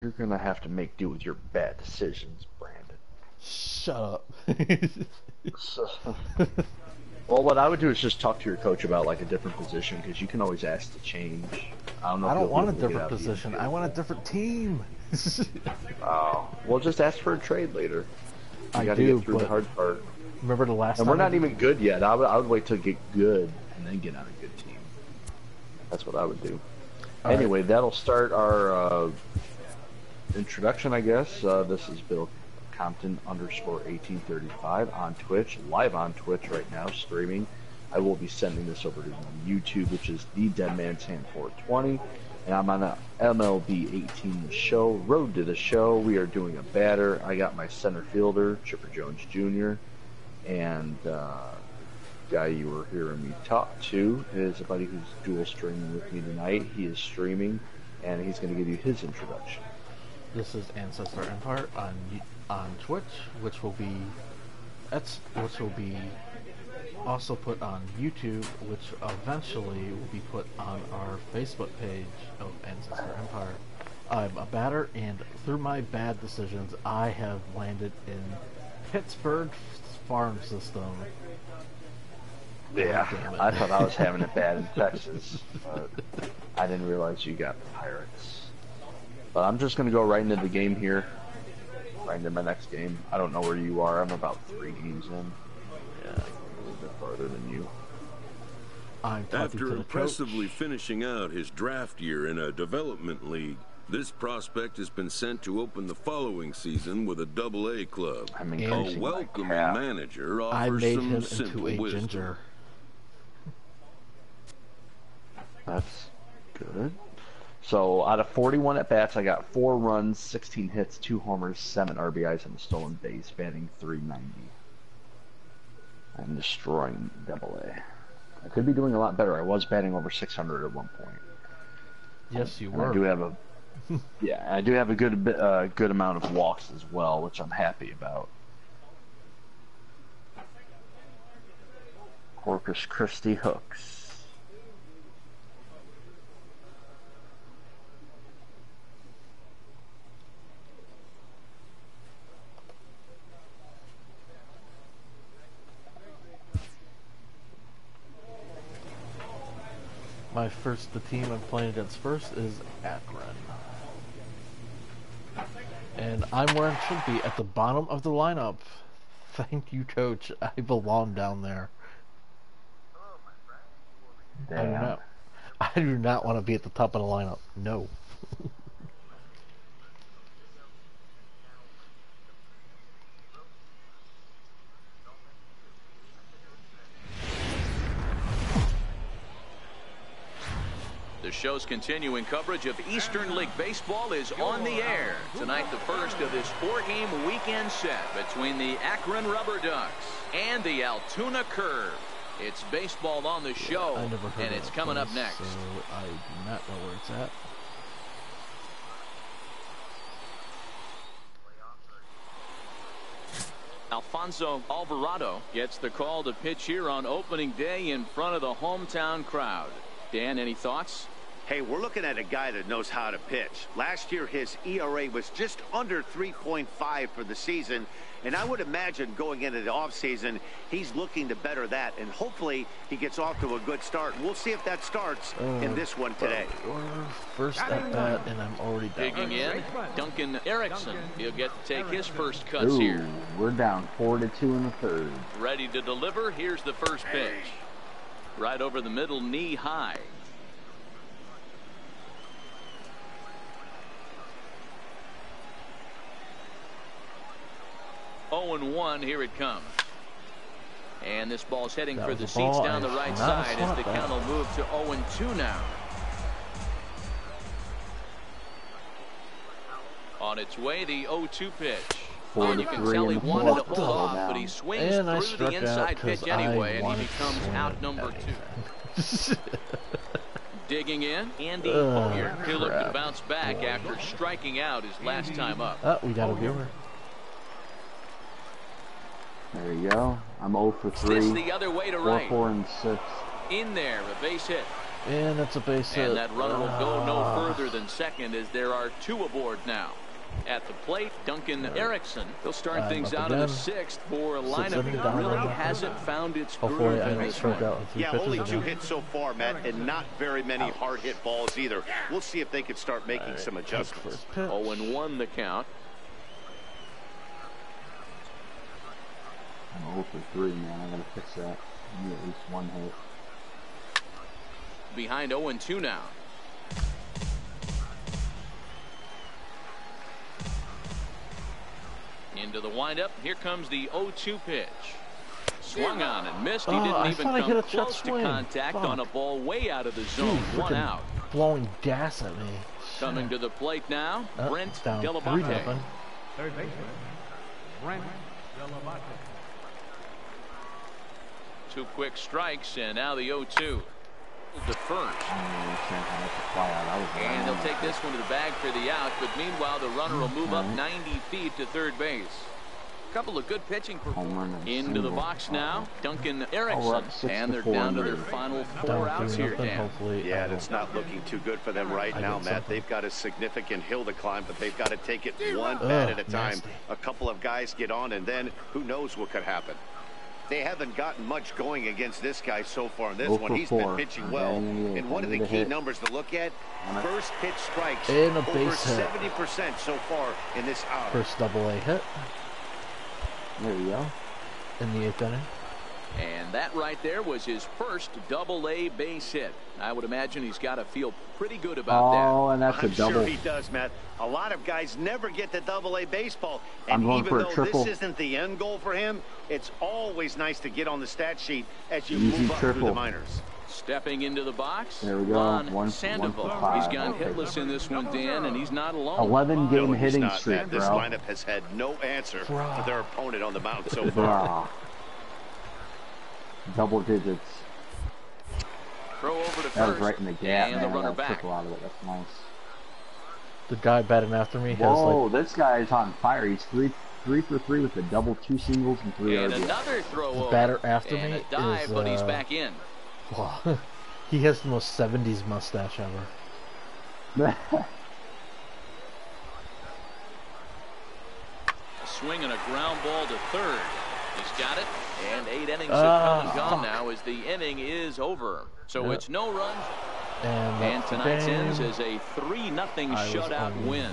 You're gonna have to make do with your bad decisions, Brandon. Shut up. So, well, what I would do is just talk to your coach about like a different position because you can always ask to change. I don't know I if don't you'll be want a able to get different out of the position. infield. I want a different team. Oh, well, just ask for a trade later. You I got to do, get through the but hard part. remember the last And time we're not even good yet. I would wait till get good and then get on a good team. That's what I would do. All Anyway, right. that'll start our introduction, I guess. This is Bill Compton _1835 on Twitch, live on Twitch right now, streaming. I will be sending this over to YouTube, which is the Deadman's Hand 420, and I'm on MLB 18 The Show, Road to the Show. We are doing a batter. I got my center fielder, Chipper Jones Jr., and guy you were hearing me talk to is a buddy who's dual streaming with me tonight. He is streaming, and he's going to give you his introduction. This is Ancestor Empire on Twitch, which will be also put on YouTube, which eventually will be put on our Facebook page of Ancestor Empire. I'm a batter, and through my bad decisions, I have landed in Pittsburgh farm system. Yeah, Oh, I thought I was having it bad in Texas, but I didn't realize you got the Pirates. But I'm just going to go right into the game here, right into my next game. I don't know where you are. I'm about 3 games in. Yeah, a little bit farther than you. After impressively finishing out his draft year in a development league, this prospect has been sent to open the following season with a Double-A club. A welcoming manager offers some simple wisdom. Ginger. That's good. So out of 41 at-bats, I got 4 runs, 16 hits, 2 homers, 7 RBIs, and a stolen base, batting .390. I'm destroying Double-A. I could be doing a lot better. I was batting over 600 at one point. Yes, you And were. I do have a I do have a good amount of walks as well, which I'm happy about. Corpus Christi Hooks. The team I'm playing against first is Akron. And I'm where I should be, at the bottom of the lineup. Thank you, Coach. I belong down there. Damn. I do not want to be at the top of the lineup. No. The show's continuing coverage of Eastern League Baseball is on the air. Tonight, the first of this 4-game weekend set between the Akron Rubber Ducks and the Altoona Curve. It's baseball on the show, and it's coming up next. So I do not know where it's at. Alfonso Alvarado gets the call to pitch here on opening day in front of the hometown crowd. Dan, any thoughts? Hey, we're looking at a guy that knows how to pitch. Last year, his ERA was just under 3.5 for the season. And I would imagine going into the offseason, he's looking to better that. And hopefully, he gets off to a good start. We'll see if that starts in this one today. First at bat, and I'm already down. Digging in, Duncan Erickson. He'll get to take his first cuts here. We're down 4-2 in the third. Ready to deliver. Here's the first pitch. Right over the middle, knee high. Oh, 0-1, here it comes. And this ball's heading for the seats down the right side as the count will move to 0-2 now. On its way, the 0-2 pitch. And you can tell he wanted to hold off, but he swings through the inside pitch anyway, and he becomes out number 2. Digging in, Andy Hoyer. He'll look to bounce back after striking out his last time up. Oh, we got a viewer. There you go. I'm 0 for 3. This the other way to right. 4, 4, and 6. In there, a base hit. And it's a base hit. And that runner will go no further than second as there are 2 aboard now. At the plate, Duncan Erickson. They'll start things out in the 6th for a lineup that really hasn't found its groove in this one. Yeah, only 2 hits so far, Matt, and not very many hard hit balls either. We'll see if they can start making some adjustments. 0-1 the count. I'm 0 for 3, man. I gotta fix that. I need at least 1 hit. Behind 0-2 now. Into the windup. Here comes the 0-2 pitch. Swung on and missed. He didn't even come close to contact on a ball way out of the zone. 1 out. Blowing gas at me. Coming to the plate now, Brent Delabate. 3-0. Third baseman, Brent Delabate. 2 quick strikes, and now the 0-2. To first. And they'll take this one to the bag for the out, but meanwhile the runner will move up 90 feet to third base. A couple of good pitching performances. Into the box now, Duncan Erickson, and they're down to their final 4 outs here, Dan. Yeah, and it's not looking too good for them right now, Matt. They've got a significant hill to climb, but they've got to take it one bat at a time. A couple of guys get on, and then who knows what could happen. They haven't gotten much going against this guy so far in this one. He's been pitching well. And one of the key numbers to look at, first pitch strikes over base 70% so far in this hour. First double-A hit. There we go. In the 8th inning. And that right there was his first double-A base hit. I would imagine he's got to feel pretty good about that. Oh, and that's a double. I'm sure he does, Matt. A lot of guys never get the double-A baseball. And I'm going even for a though triple. this isn't the end goal for him, it's always nice to get on the stat sheet as you move up through the minors. Stepping into the box, there we go. Sandoval. He's gone hitless in this one, Dan, and he's not alone. 11-game hitting streak, bro. This lineup has had no answer for their opponent on the mound so far. Double digits. Throw over to that first. Was right in the gap, and man. the runner back. Triple out of it. That's nice. The guy batting after me has Whoa, this guy is on fire. He's 3 for 3 with a double, 2 singles, and 3 and RBIs. Another throw the over. batter after and me a dive, is, but he's back in. Wow. He has the most 70s mustache ever. A swing and a ground ball to third. He's got it, and 8 innings have come and gone now as the inning is over. So it's no runs. And tonight's ends is a 3-0 shutout win.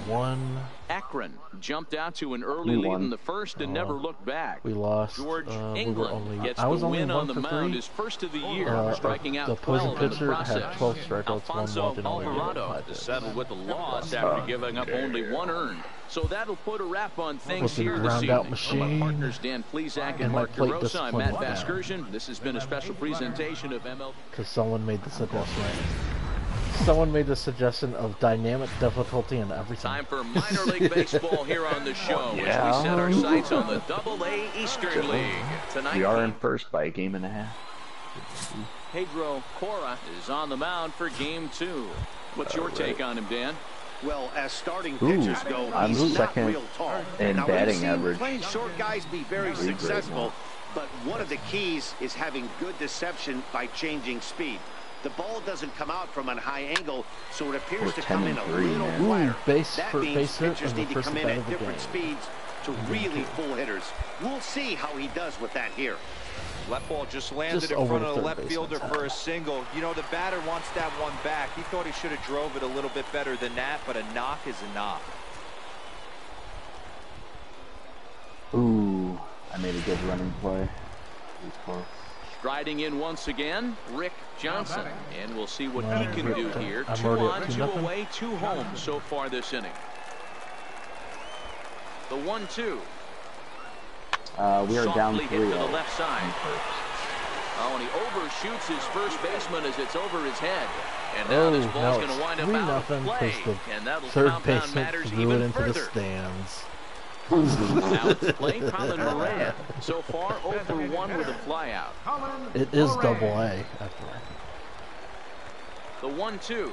Akron jumped out to an early lead in the first and never looked back. We lost. George England gets the win on the mound, his first of the year, striking out 12 in the process. Had 12 strikeouts, Alfonso Alvarado settled with the loss after giving up only 1 earned. So that'll put a wrap on things here this evening. From our partners Dan Plezak and Mark DeRosa, I'm Matt Vasgersian. This has been a special presentation of MLB. Because someone made the suggestion. Someone made the suggestion of dynamic difficulty and everything. Time for minor league baseball here on the show as we set our sights on the Double-A Eastern League. Tonight, we are in first by a game and a half. Pedro Cora is on the mound for game 2. What's your take on him, Dan? Well, as starting pitchers go, he's not real tall. And now, batting average. Playing short guys be very successful, but one of the keys is having good deception by changing speed. The ball doesn't come out from a high angle, so it appears to come in a little flatter. That means pitchers need to come in at different speeds to really fool hitters. We'll see how he does with that here. Left ball just landed in front of the left fielder for a single. You know, the batter wants that one back. He thought he should have drove it a little bit better than that, but a knock is a knock. Ooh, I made a good running play. Striding in once again, Rick Johnson. And we'll see what he can do here. 2 on, 2 away, 2 home so far this inning. The 1-2. We are down 3 to the left side. Oh, and he overshoots his first baseman as it's over his head. And now this ball's going to wind up out of play. And that'll compound matters even further. The stands. Out to play, Colin Moran. So far, 0 for 1 with a flyout. It is Double-A. The 1-2.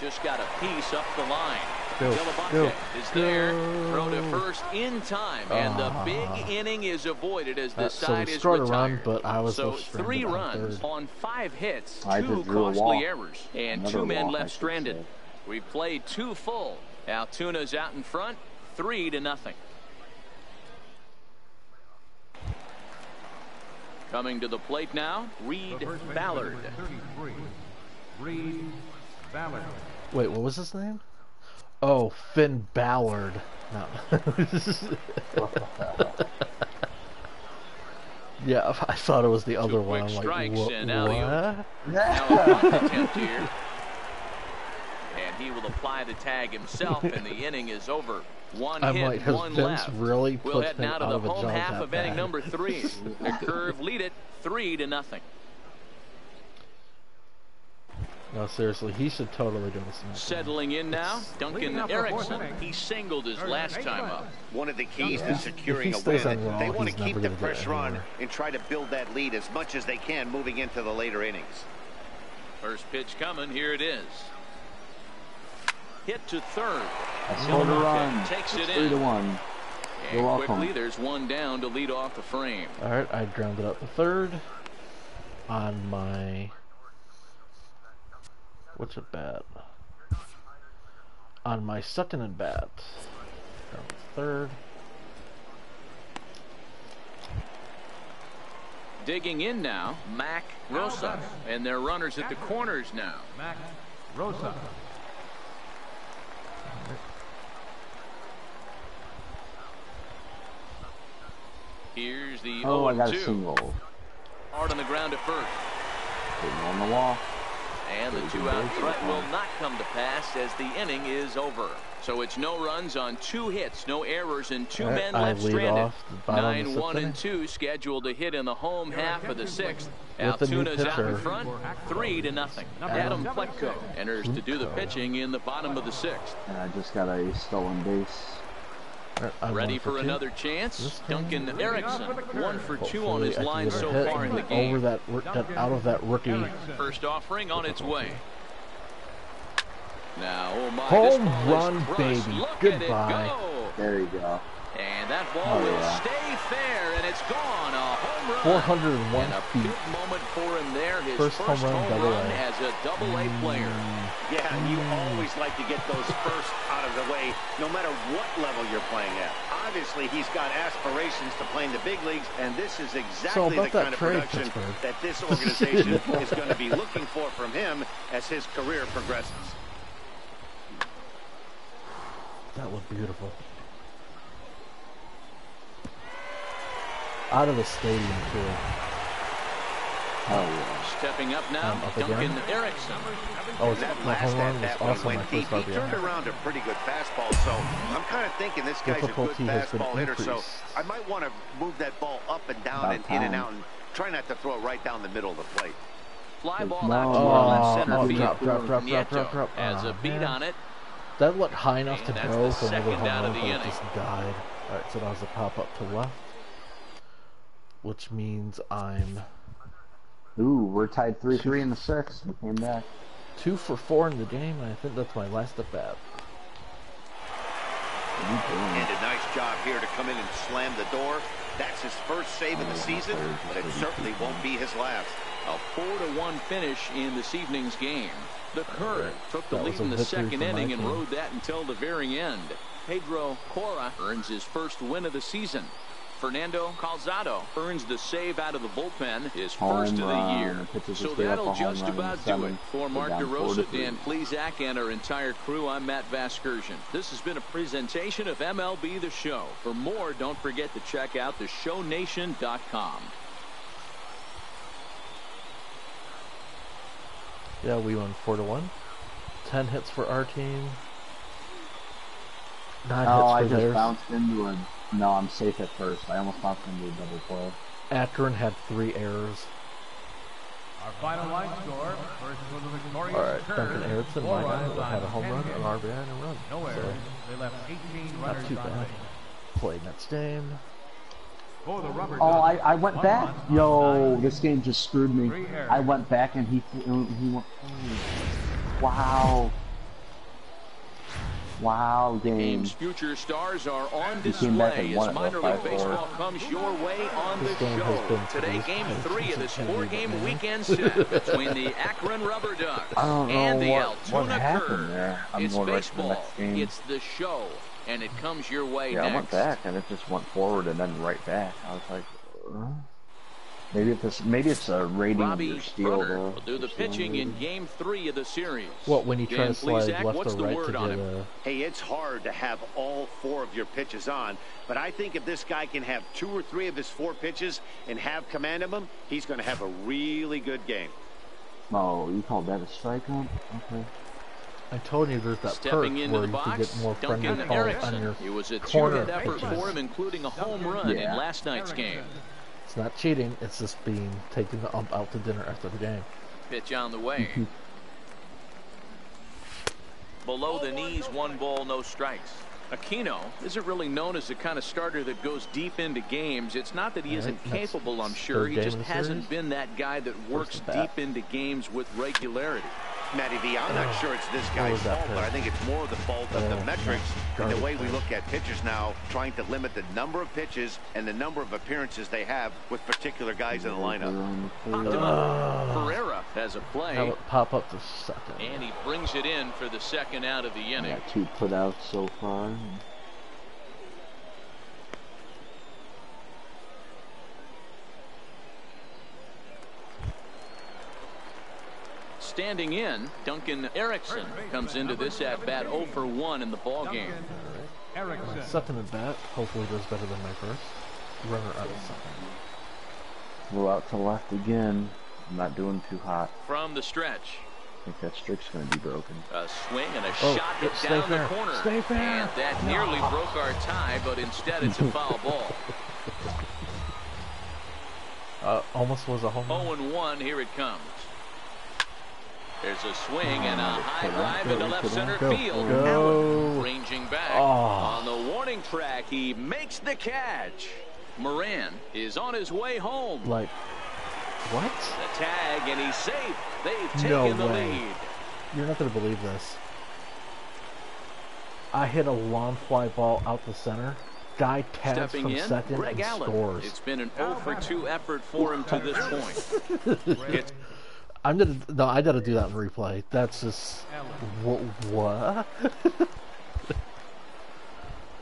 Just got a piece up the line. is there. Throw to first in time, and the big inning is avoided as the side is retired. Run, but I was so 3 runs on 5 hits, 2 costly errors, and 2 men left stranded. We've played 2 full. Altuna's out in front, 3-0. Coming to the plate now, Reed Ballard. Reed Ballard. Wait, what was his name? Oh, Finn Ballard. No. Yeah, I thought it was the other one. I'm like, what? Now a bunt attempt here. And he will apply the tag himself, and the inning is over. One hit, one left. Really we'll head now to the home half of inning number 3. The Curve lead it 3-0. No, seriously, he should totally do this. Settling in now, Duncan Erickson. He singled his last time up. One of the keys to securing a win, they want to keep the pressure on and try to build that lead as much as they can moving into the later innings. First pitch coming, here it is. Hit to third. Takes it in. 3-1. And quickly, there's one down to lead off the frame. All right, I grounded out the third on my. What's a bat? On my second at bat. Ground third. Digging in now, Mac Rosa, and their runners at the corners now. Mac Rosa. Here's the 0-2. Oh, I got a single. Hard on the ground at first. Putting on the wall. And the 2-out threat will not come to pass as the inning is over. So it's no runs on 2 hits, no errors, and 2 men left stranded. 9-1-2 scheduled to hit in the home half of the 6th. Altuna's out in front, 3-0. Adam Pletko enters to do the pitching in the bottom of the 6th. And I just got a stolen base. Ready for another chance? Duncan Erickson, 1 for 2 on his line so far in the game. Out of that rookie. First offering on its way. Now, oh my, home run, baby. Goodbye. There you go. And that ball will stay fair, and it's gone. A home run. 401 and a feet. big moment for him there. His first home run as a double-A player. Yeah, you always like to get those first out of the way, no matter what level you're playing at. Obviously, he's got aspirations to play in the big leagues, and this is exactly the kind of production that this organization is going to be looking for from him as his career progresses. That looked beautiful. Out of the stadium, too. Oh, yeah. Stepping up now, Duncan Erickson. Oh, that home run was awesome. He turned around a pretty good fastball, so I'm kind of thinking this guy's a good fastball hitter, so I might want to move that ball up and down and in and out and try not to throw it right down the middle of the plate. Fly ball out to left center field. Drop. Has a beat on it. That looked high enough to go for another home run, but it just died. Alright, so that was a pop up to left. Which means I'm... Ooh, we're tied 3-3 in the 6th. We came back. 2 for 4 in the game, and I think that's my last at bat. And a nice job here to come in and slam the door. That's his first save of the season, but it certainly won't be his last. A 4-1 finish in this evening's game. The Curve took the lead in the second inning and rode that until the very end. Pedro Cora earns his first win of the season. Fernando Calzado earns the save out of the bullpen, his first of the year. So that'll just about do it. For Mark DeRosa, Dan Plesac, and our entire crew, I'm Matt Vasgersian. This has been a presentation of MLB The Show. For more, don't forget to check out theshownation.com. Yeah, we won 4-1. 10 hits for our team. 9 hits for theirs. I just bounced into a... No, I'm safe at first. I almost bounced into a double play. Akron had 3 errors. Our final line score, first for the victorious Alright, Curve, Duncan Erickson, my guy, had a home run, an RBI, and a run. No errors. They left 18 runners not too bad. on Played next game. Oh, I went back. Yo, this game just screwed me. I went back and he went. Wow. Wow, The game's future stars are on display as minor league baseball comes your way on the show. Today, Game 3 of this 4-game weekend set between the Akron Rubber Ducks and the Altoona Curve. It's baseball. It's the show, and it comes your way next. I went back, and it just went forward and then right back. I was like, maybe it's a rating of your steal. Will do the pitching in Game 3 of the series. What, when you try to slide left or right to get a... Hey, it's hard to have all 4 of your pitches on, but I think if this guy can have 2 or 3 of his 4 pitches and have command of them, he's going to have a really good game. Oh, you called that a strikeout? Okay. I told you there's that perk where you can get more friendly calls on your It was a corner two-hit effort pitches. for him, including a home run in last night's game. It's not cheating, it's just taking the ump out to dinner after the game. Pitch on the way. Below the knees, 1 ball, no strikes. Aquino isn't really known as the kind of starter that goes deep into games. It's not that he isn't capable, I'm sure. He just hasn't been that guy that works deep into games with regularity. Matty V, I'm not sure it's this guy's fault, but I think it's more the fault of the metrics and the way we look at pitchers now, trying to limit the number of pitches and the number of appearances they have with particular guys in the lineup. Pereira has a play. Have it pop up to second. And he brings it in for the second out of the inning. Got 2 put out so far. Standing in, Duncan Erickson comes into this at bat 0 for 1 in the ball game. Second at bat, hopefully does better than my first. Runner out of second. Go out to left again. I'm not doing too hot. From the stretch. I think that streak's going to be broken. A swing and a shot hit down the corner. Stay fair. And that nearly broke our tie, but instead it's a foul ball. Almost was a home run. 0-1, here it comes. There's a swing and a high drive into left center field. Allen ranging back on the warning track. He makes the catch. Moran is on his way home. Like, what? The tag, and he's safe. They've taken the lead. You're not going to believe this. I hit a long fly ball out the center. Guy tags from second Greg and Allen. scores. It's been an 0 for 2 effort for him to this point. I gotta do that in replay. That's just what?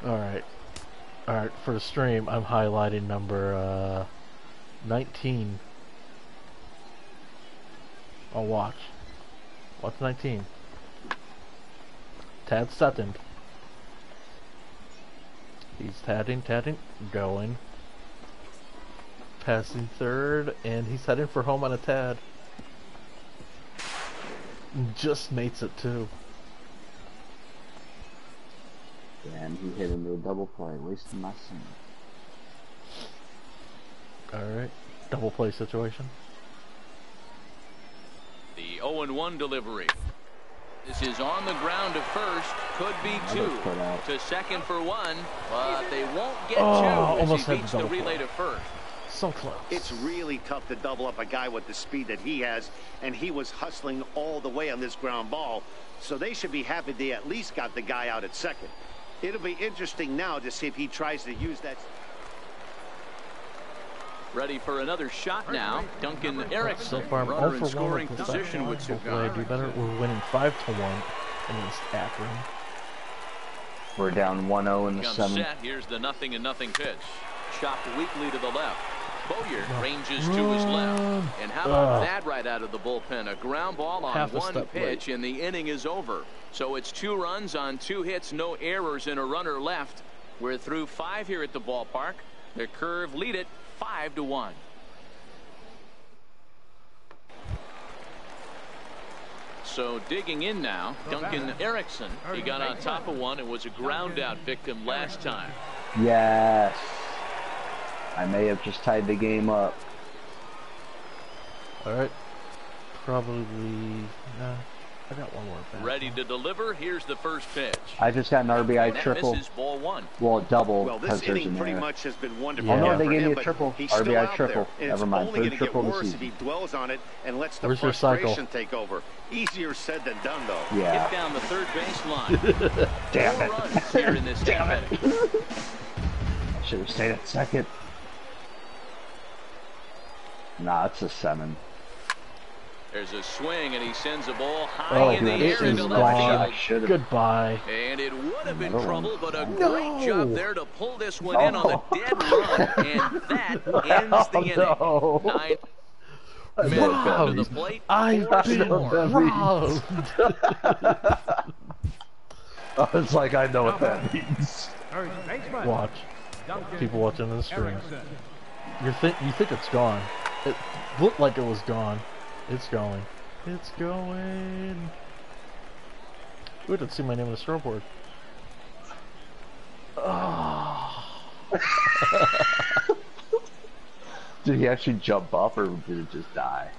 All right. For the stream, I'm highlighting number 19. I'll watch. What's 19? Tad second. He's tadding, going. Passing third, and he's heading for home on a tad. Just mates it too. And he hit into a double play, wasting my son. Alright, double play situation. The 0-1 delivery. This is on the ground to first, could be 2 to second for 1, but they won't get 2 as he beats the relay to first. So close. It's really tough to double up a guy with the speed that he has, and he was hustling all the way on this ground ball, so they should be happy they at least got the guy out at second. It'll be interesting now to see if he tries to use that. Ready for another shot now. Duncan Erickson, so far, runner in scoring position with Hopefully I do better. We're winning 5-1 against Akron. We're down 1-0 in the 7th. Set. Here's the 0-0 pitch. Chopped weakly to the left. Bowyer ranges to his left. And how about that right out of the bullpen? A ground ball on one pitch, and the inning is over. So it's 2 runs on 2 hits, no errors, and a runner left. We're through 5 here at the ballpark. The Curve lead it 5-1. So digging in now, Duncan Erickson. He got on top of one and was a ground out victim last time. Yes. I may have just tied the game up. Alright. Probably I got one more back. Ready to deliver. Here's the first pitch. I just got an RBI triple. Misses ball one. Well, double. Well, this inning pretty much has been wonderful. Oh no, they for gave him, me a triple. He's still RBI out triple. there, Never mind. Only going Third to triple get this worse if season. he dwells on it and lets the Where's your frustration take over. Easier said than done, though. Yeah. Hit down the third base line. Damn 4 it. runs here in this Damn inning. it. I should have stayed at second. Nah, it's a 7. There's a swing, and he sends a ball high in the air into gone. left field. Goodbye. And it would have been Another trouble, one. but a great job there to pull this one in on the dead run, and that ends the inning. No. 9 minutes to the plate. I've been robbed. It's like I know what that means. Watch. People watching the stream. You think it's gone. It looked like it was gone. It's going. It's going. Ooh, I didn't see my name on the scoreboard. Oh. Did he actually jump up or did it just die?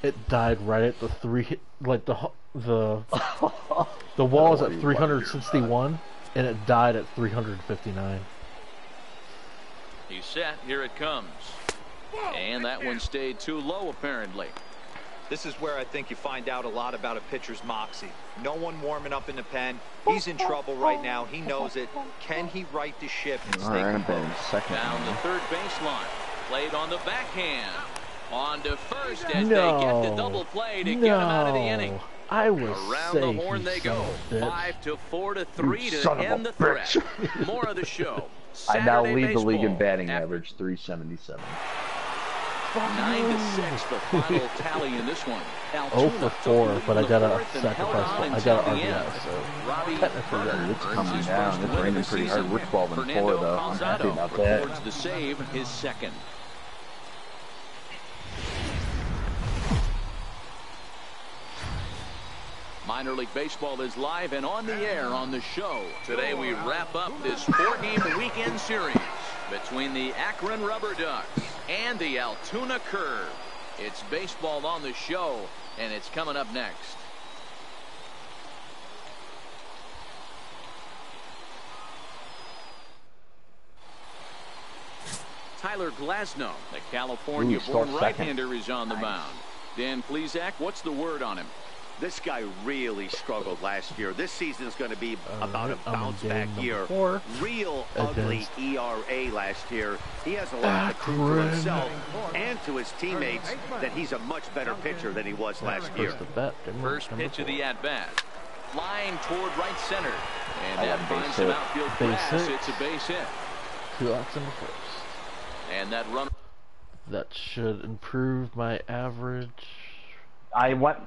It died right at the the wall is at 361 and it died at 359. He's set. Here it comes. And that one stayed too low, apparently. This is where I think you find out a lot about a pitcher's moxie. No one warming up in the pen. He's in trouble right now. He knows it. Can he right the ship and stay composed? Down the third baseline. Played on the backhand. On to first as No. they get the double play to get him out of the inning. I was Around the horn they go. 5-4 to 3 to end the threat. More of the show. I now Saturday lead the league in baseball. batting average, 377. 9-6 the final tally in this one. 0 for 4, but I got a sacrifice. I got an RBI, so technically It's coming down. It's raining pretty hard. We're 12-4 though. I'm happy about that. Records the save, his second. Minor League Baseball is live and on the air on the show. Today we wrap up this 4-game weekend series between the Akron Rubber Ducks and the Altoona Curve. It's baseball on the show, and it's coming up next. Tyler Glasnow, the California-born right-hander, is on the mound. Dan Plesac, what's the word on him? This guy really struggled last year. This season's going to be about a bounce-back year. Real ugly ERA last year. He has a lot to prove to himself and to his teammates that he's a much better pitcher than he was last year. First pitch of the at-bat. Flying toward right center. And that finds some outfield grass. It's a base hit. 2 outs in the first. And that run. That should improve my average. I went.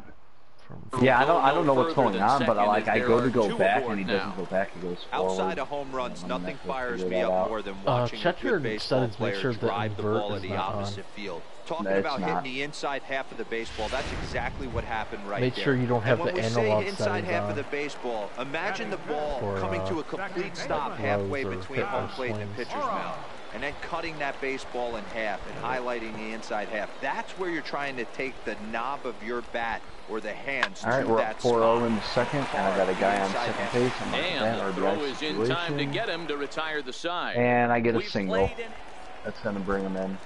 Yeah, I don't know what's going on, but I go to go back and he doesn't go back. He goes forward. Outside of home runs, nothing fires me up more than watching a good baseball player drive the ball in the opposite field. Talking about hitting the inside half of the baseball, that's exactly what happened right there. Make sure you don't have the analog settings on. When we say inside half on of the baseball, imagine the ball coming to a complete stop halfway between home plate and the pitcher's mound. And then cutting that baseball in half and highlighting the inside half. That's where you're trying to take the knob of your bat or the hands to that spot. All right, we're at 4-0 in the second, and I got a guy on second base. And the throw is in time to get him to retire the side. And I get a single. That's going to bring him in.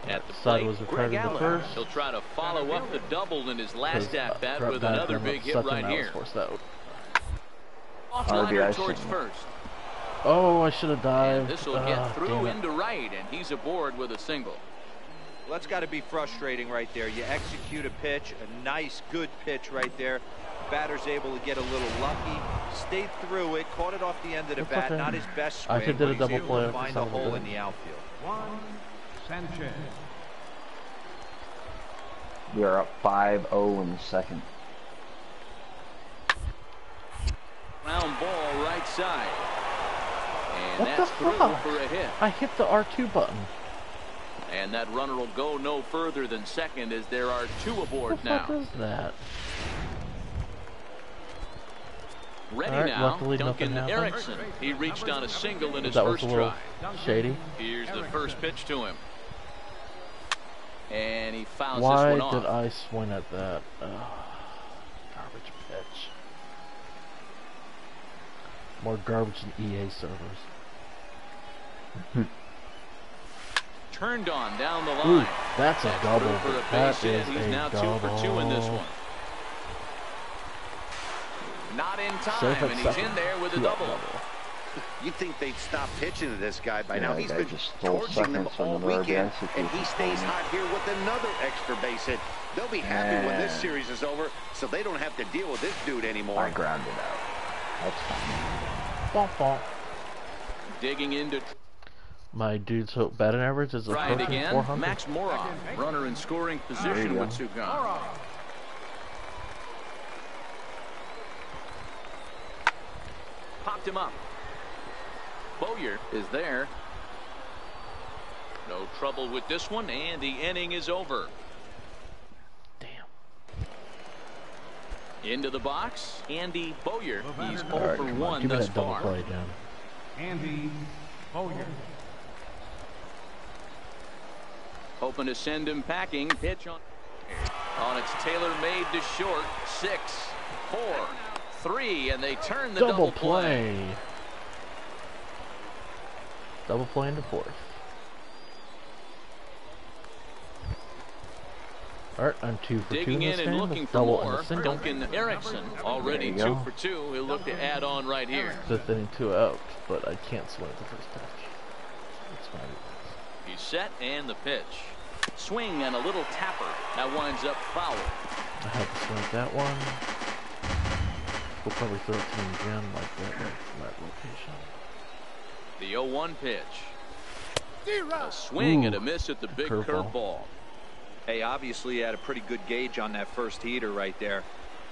At the Side plate, was Greg retired in the Allen. first. He'll try to follow up the double in his last at-bat with another big hit right here. Offliner towards first. Oh, I should have dived. This will get through into right, and he's aboard with a single. Well, that's got to be frustrating right there. You execute a pitch, a nice, good pitch right there. Batter's able to get a little lucky, stayed through it, caught it off the end of the bat. Not his best swing, I could did a double play. to find a hole in the outfield. Sanchez. We are up 5-0 in the second. Round ball right side. And What that's the through fuck? for a hit. I hit the R2 button. And that runner will go no further than second as there are 2 aboard What the now. fuck is that? Ready All right, now, luckily Duncan nothing happened. Erickson. He reached on a single in his That was first a little try. shady. Here's the first pitch to him. And he fouls Why this one off. did I swing at that? Garbage. More garbage than EA servers. Turned on down the line. Ooh, that's a double. For a That base hit. is He's a now double. 2 for 2 in this one. Not in time, and he's in there with a double. You'd think they'd stop pitching to this guy by now. He's guy been just stole torching them seconds from all the weekend, RBI and he stays situation. hot here with another extra base hit. They'll be happy when this series is over, so they don't have to deal with this dude anymore. I grounded out. That's fine. Digging into. My dude's batting average is approaching again. 400. Max Moron, runner in scoring position with 2 gone. Popped him up. Bowyer is there. No trouble with this one, and the inning is over. Damn. Into the box, Andy Bowyer. He's 0 Right, for come on, 1 give me thus that double far. play again. Andy Bowyer. Hoping to send him packing. Pitch on. It's tailor-made to short. 6, 4, 3, and they turn the double play. Double play into fourth. Alright, I'm 2 for 2 Digging in this in game. and looking for Double more. and a single. Duncan Erickson already 2 for 2. He'll look to add on right here. 5th inning, 2 out, but I can't swing at the first pitch. That's fine. He's set and the pitch. Swing and a little tapper. That winds up foul. I had to swing at that one. We'll probably throw it to him again like that from that location. The 0-1 pitch. A swing and a miss at the big curveball. curveball. Hey, obviously he had a pretty good gauge on that first heater right there.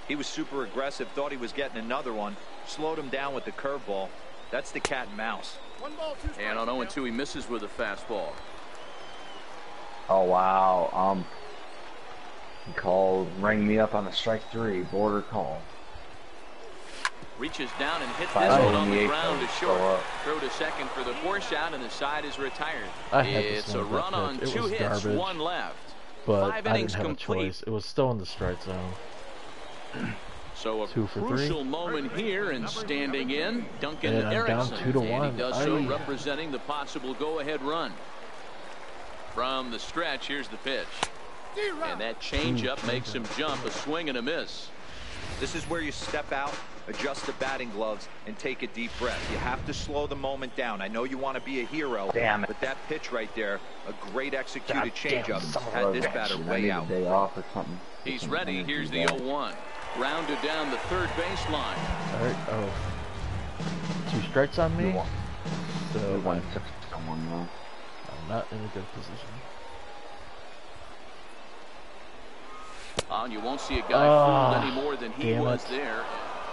He was super aggressive, thought he was getting another one, slowed him down with the curveball. That's the cat and mouse. And on 0-2 he misses with a fastball. Oh wow. He rang me up on a strike 3 border call. Reaches down and hits this Five one on the 88 ground to goes short. Throw to second for the force out, and the side is retired. I had to It's a swing that run on pitch. It 2 was hits, garbage, 1 left. But 5 I innings didn't have complete. a choice. It was still in the strike zone. So a 2 for 3. crucial moment here, and standing in, Duncan And I'm down Erickson. 2-1. And he does so Aye. representing the possible go-ahead run. From the stretch, here's the pitch. And that changeup makes him jump, a swing and a miss. This is where you step out, adjust the batting gloves, and take a deep breath. You have to slow the moment down. I know you want to be a hero, but that pitch right there, a great executed changeup, had this batter way out. Day off or something. He's ready. Here's the 0-1. Rounded down the third baseline. Alright, 2 strikes on me. So We won I'm 6-1 now. not in a good position. And you won't see a guy fooled any more than he damn was it. there.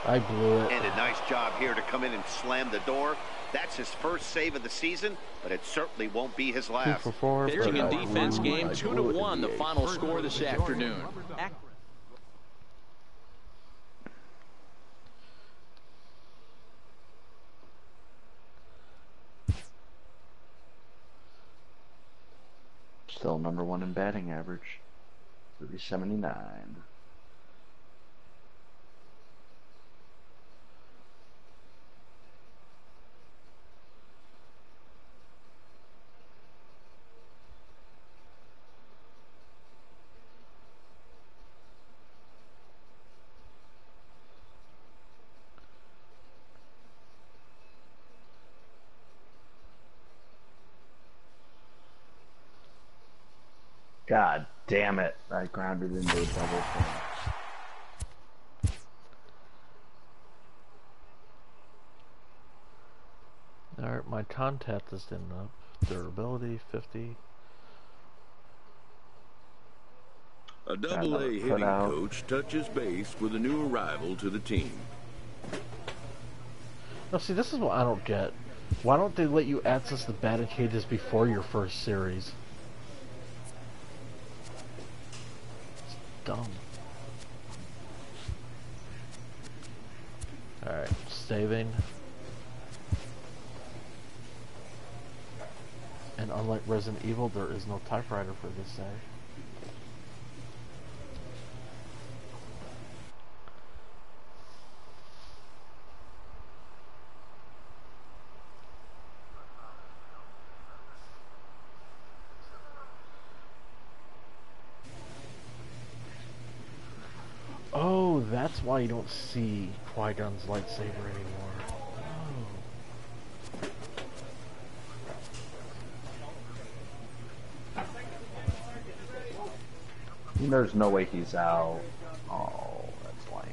I blew it. And a nice job here to come in and slam the door. That's his first save of the season, but it certainly won't be his 2 last. for 4. Pitching and but I defense blew game it 2-1, in the eighth. final score this afternoon. Still number 1 in batting average. 379. God damn it. I grounded into a double thing. Alright, my contact is in up. Durability 50. A double-A hitting coach touches base with a new arrival to the team. Now see, this is what I don't get. Why don't they let you access the batting cages before your first series? It's dumb. Alright, saving. And unlike Resident Evil, there is no typewriter for this day. why you don't see Qui-Gon's lightsaber anymore. There's no way he's out. Oh, that's lame.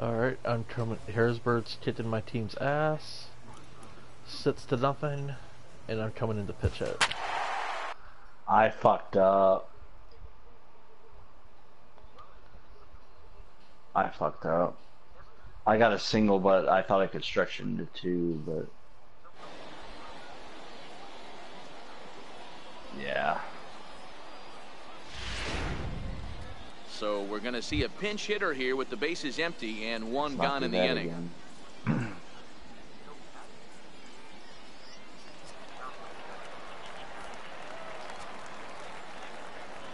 Alright, I'm coming. Harrisburg's kicking my team's ass. 6-0, and I'm coming into pitch hit. I fucked up. I got a single, but I thought I could stretch it into 2, but... yeah. So we're going to see a pinch hitter here with the bases empty and one gone in the inning.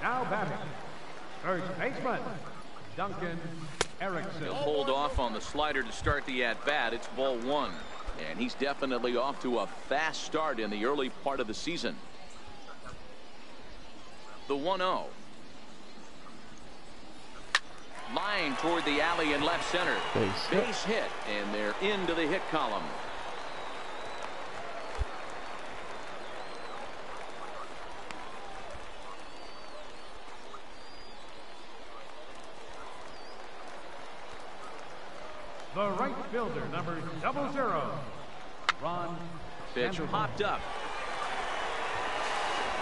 Now batting, first baseman, Duncan Erickson. He'll hold off on the slider to start the at-bat. It's ball 1. And he's definitely off to a fast start in the early part of the season. The 1-0. Line toward the alley in left center. Base hit, and they're into the hit column. The right fielder, number 00, Ron. Pitch popped up.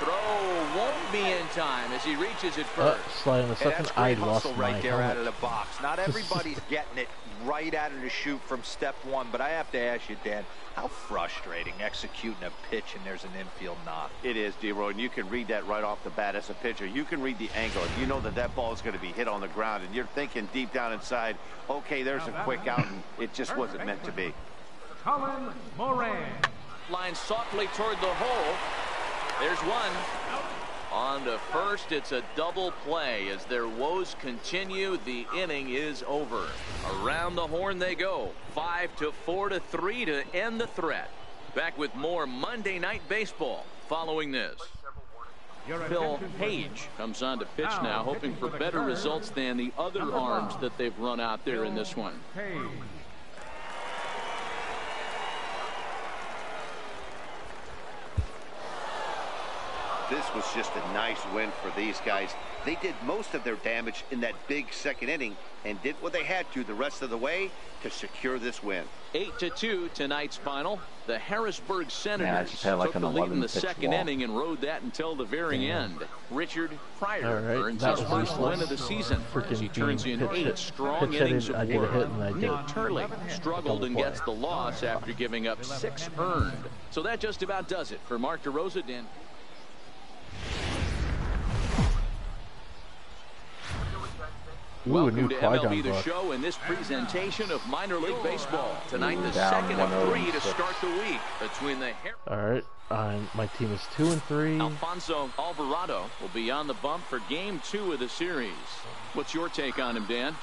Throw won't be in time as he reaches it first. Slide on the second. I lost my right there out of the box. Not everybody's getting it right out of the chute from step 1, but I have to ask you, Dan, how frustrating executing a pitch and there's an infield knock. It is, D-Roy, and you can read that right off the bat as a pitcher. You can read the angle. You know that that ball is going to be hit on the ground, and you're thinking deep down inside, okay, there's a quick out, and it just wasn't meant to be. Colin Moran. Line softly toward the hole. There's one. On to first, it's a double play. As their woes continue, the inning is over. Around the horn they go. 5-4-3 to end the threat. Back with more Monday Night Baseball following this. Phil Page comes on to pitch now, hoping for better results than the other arms that they've run out there in this one. This was just a nice win for these guys. They did most of their damage in that big second inning and did what they had to the rest of the way to secure this win. 8-2 tonight's final. The Harrisburg Senators took the lead in the second inning and rode that until the very end. Richard Pryor earns his first win of the season as he turns in 8 strong innings of work. Nick Turley struggled and gets the loss after giving up 6 earned. So that just about does it for Mark DeRosa. Dan. Welcome to MLB The Show in this presentation of minor league baseball. Tonight, the second of 3 to start the week between the... Alright, my team is 2-3. Alfonso Alvarado will be on the bump for game 2 of the series. What's your take on him, Dan?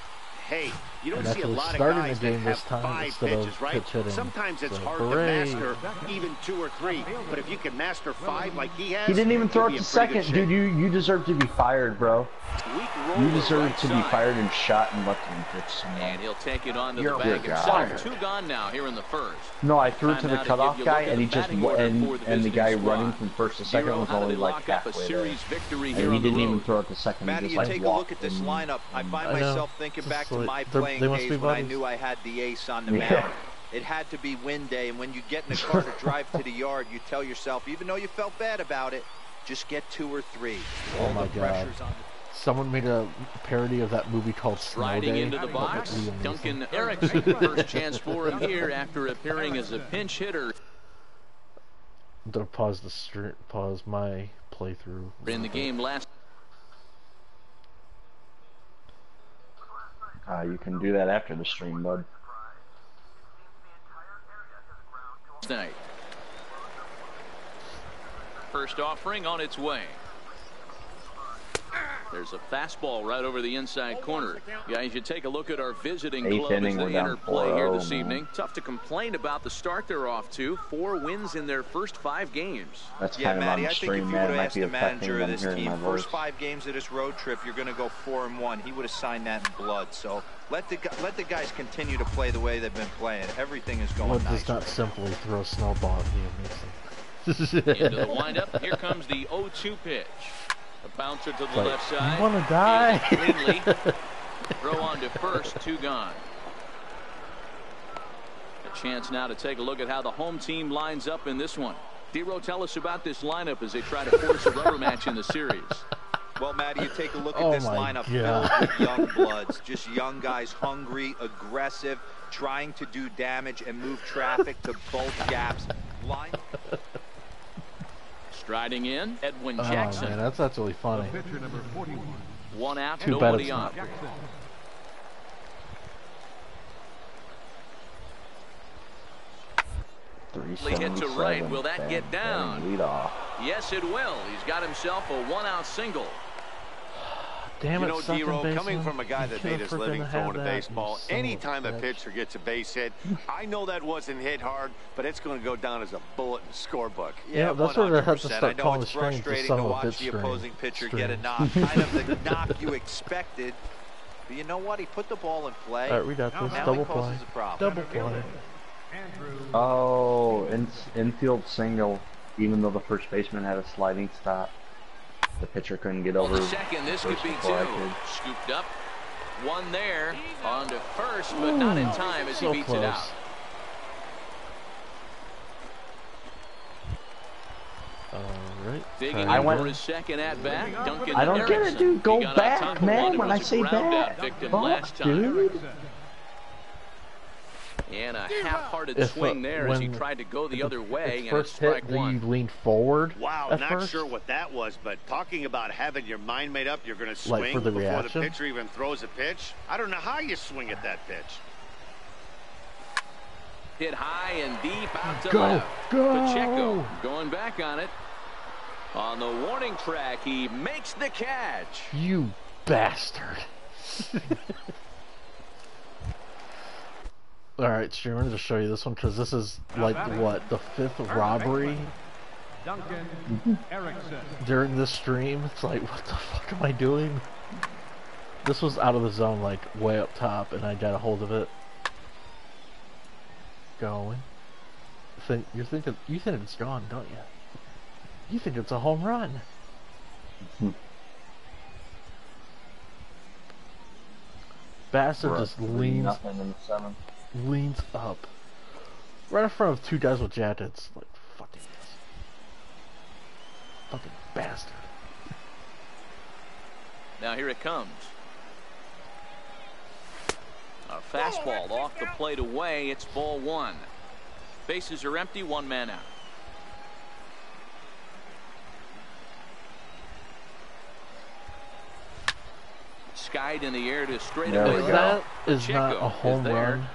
Hey, you don't see a lot of guys that have 5 pitches, right? Sometimes it's hard to master even 2 or 3, but if you can master 5 like he has, he didn't even throw it to second, dude. You deserve to be fired, bro. You deserve to be fired and shot and let him pitch. And he'll take it on to the bag himself. 2 gone now here in the first. No, I threw it to the cutoff guy, and he just and the guy running from first to second was only like halfway there. And he didn't even throw it to second. Matty, you take a look at this lineup. I find myself thinking back to my playing days when I knew I had the ace on the mound. It had to be win day, and when you get in the car to drive to the yard, you tell yourself, even though you felt bad about it, just get 2 or 3. Oh my God. Someone made a parody of that movie called Snow Riding Day. into the box, Duncan Erickson, first chance for him here after appearing as a pinch hitter. I'm gonna pause my playthrough. In the game last. You can do that after the stream, bud. night. First offering on its way. There's a fastball right over the inside corner. Guys, you take a look at our visiting club as they enter play here this evening. Tough to complain about the start they're off to. 4 wins in their first 5 games. That's kind of Matty, I think if you would have asked the manager of this team, first 5 games of this road trip, you're going to go 4-1. He would have signed that in blood. So let the guys continue to play the way they've been playing. Everything is going nice. Does not simply throw a snowball at me. Into the windup. Here comes the 0-2 pitch. A bouncer to the left side. You want to die? Cleanly. Throw on to first, 2 gone. A chance now to take a look at how the home team lines up in this one. D-Row, tell us about this lineup as they try to force a rubber match in the series. Well, Matty, you take a look at this lineup filled with young bloods. Just young guys, hungry, aggressive, trying to do damage and move traffic to both gaps. Striding in, Edwin Jackson. Oh, man, that's absolutely funny. 1 out, nobody on. Hit to right. Will that get down? Yes, it will. He's got himself a 1-out single. Damn it, you know, D-Row, coming from a guy that made his living throwing a baseball, anytime a pitcher gets a base hit, I know that wasn't hit hard, but it's going to go down as a bullet in the scorebook. Yeah, that's where they have to start calling the string. Frustrating to watch the opposing pitcher get a knock, kind of the knock you expected. But you know what? He put the ball in play. All right, we got this. Double play. Double play. Oh, infield single, even though the first baseman had a sliding stop. The pitcher couldn't get over. Second, this could be 2. Scooped up. 1 there. On to first, but not in time as he beats it out. Alright. Digging in for his second at bat. Duncan I don't get it, dude. Go back, man, when I say that. Fuck, dude. And a half-hearted swing there as he tried to go the other way, and it's strike 1. You leaned forward. Wow, not sure what that was, but talking about having your mind made up, you're going to swing before the pitcher even throws a pitch. I don't know how you swing at that pitch. Hit high and deep out to left. Pacheco going back on it. On the warning track, he makes the catch. You bastard. Alright, streamer, I'm going to show you this one because this is like, what, the 5th robbery during this stream? It's like, what the fuck am I doing? This was out of the zone, like, way up top, and I got a hold of it. Going. You think it's gone, don't you? You think it's a home run. Bastard just leans up right in front of 2 guys with jackets. Like, fucking bastard. Now here it comes. A fastball off the plate away. It's ball 1. Bases are empty. 1 man out. Skied in the air to straightaway. That is not a home run.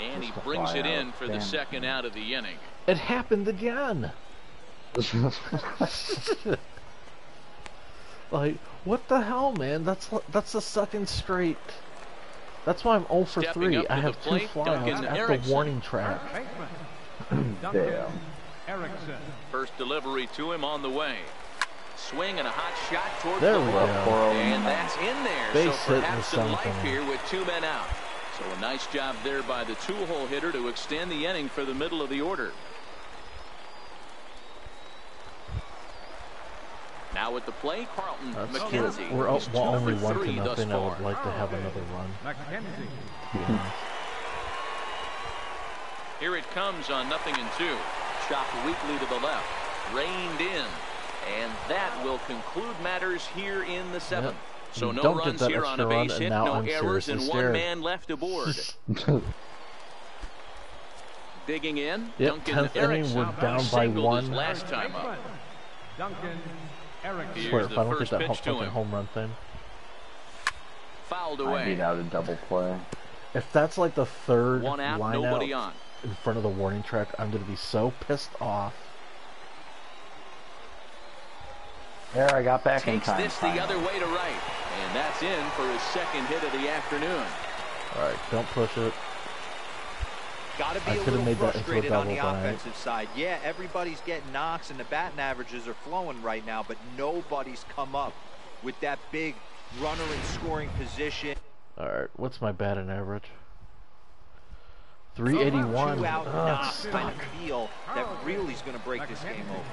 And he brings it in for the second out of the inning. It happened again. Like, what the hell, man? That's the second straight. That's why I'm 0 for 3. I have 2 flyouts at the warning track. Damn. First delivery to him on the way. Swing and a hot shot towards the ball. And that's in there. Base so perhaps some life here with 2 men out. So a nice job there by the 2-hole hitter to extend the inning for the middle of the order. Now at the play, Carlton McKenzie. We're up only 1-0. I would like to have another run. Here it comes on 0-2. Shot weakly to the left. Reined in. And that will conclude matters here in the 7th. Yep. So no runs here on a base hit, no errors, and 1 man left aboard. Digging in, yep, Duncan 10th inning, we're down by 1. Last time up. Duncan Erickson. I swear, if I don't get that fucking home run thing. Fouled away. I beat out a double play. If that's like the 3rd one out, line nobody out, on. in front of the warning track, I'm going to be so pissed off. There, I got back in time. Takes this the other way to right. And that's in for his second hit of the afternoon. All right, don't push it. Got to be a little frustrated on the offensive side. Yeah, everybody's getting knocks and the batting averages are flowing right now, but nobody's come up with that big runner in scoring position. All right, what's my batting average? 381. Two-out knock kind of feel that really is going to break this game open.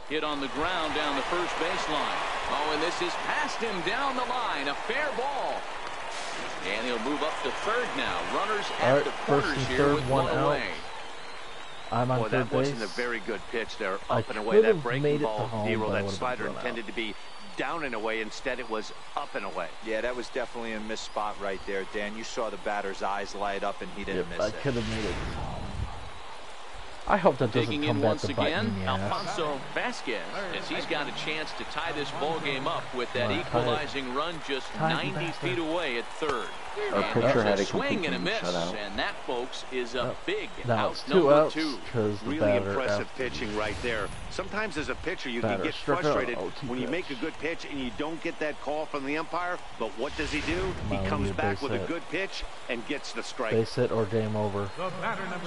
Hit on the ground down the first baseline. Oh, and this is past him down the line. A fair ball. And he'll move up to third now. Runners at the corners here with one away. I'm on third base. That wasn't a very good pitch there. Up and away. That breaking ball, that slider intended to be down and away. Instead, it was up and away. Yeah, that was definitely a missed spot right there, Dan. You saw the batter's eyes light up, and he didn't miss it. I could have made it. I hope that doesn't come back to bite me in the ass. Alfonso Vasquez, as he's got a chance to tie this ball game up with that equalizing run just 90 feet away at third. Our pitcher had a swing and a miss, and that, folks, is a big out. Number two. Really impressive pitching right there. Sometimes as a pitcher, you can get frustrated when you make a good pitch and you don't get that call from the umpire. But what does he do? He comes back with a good pitch and gets the strike. Base hit or game over.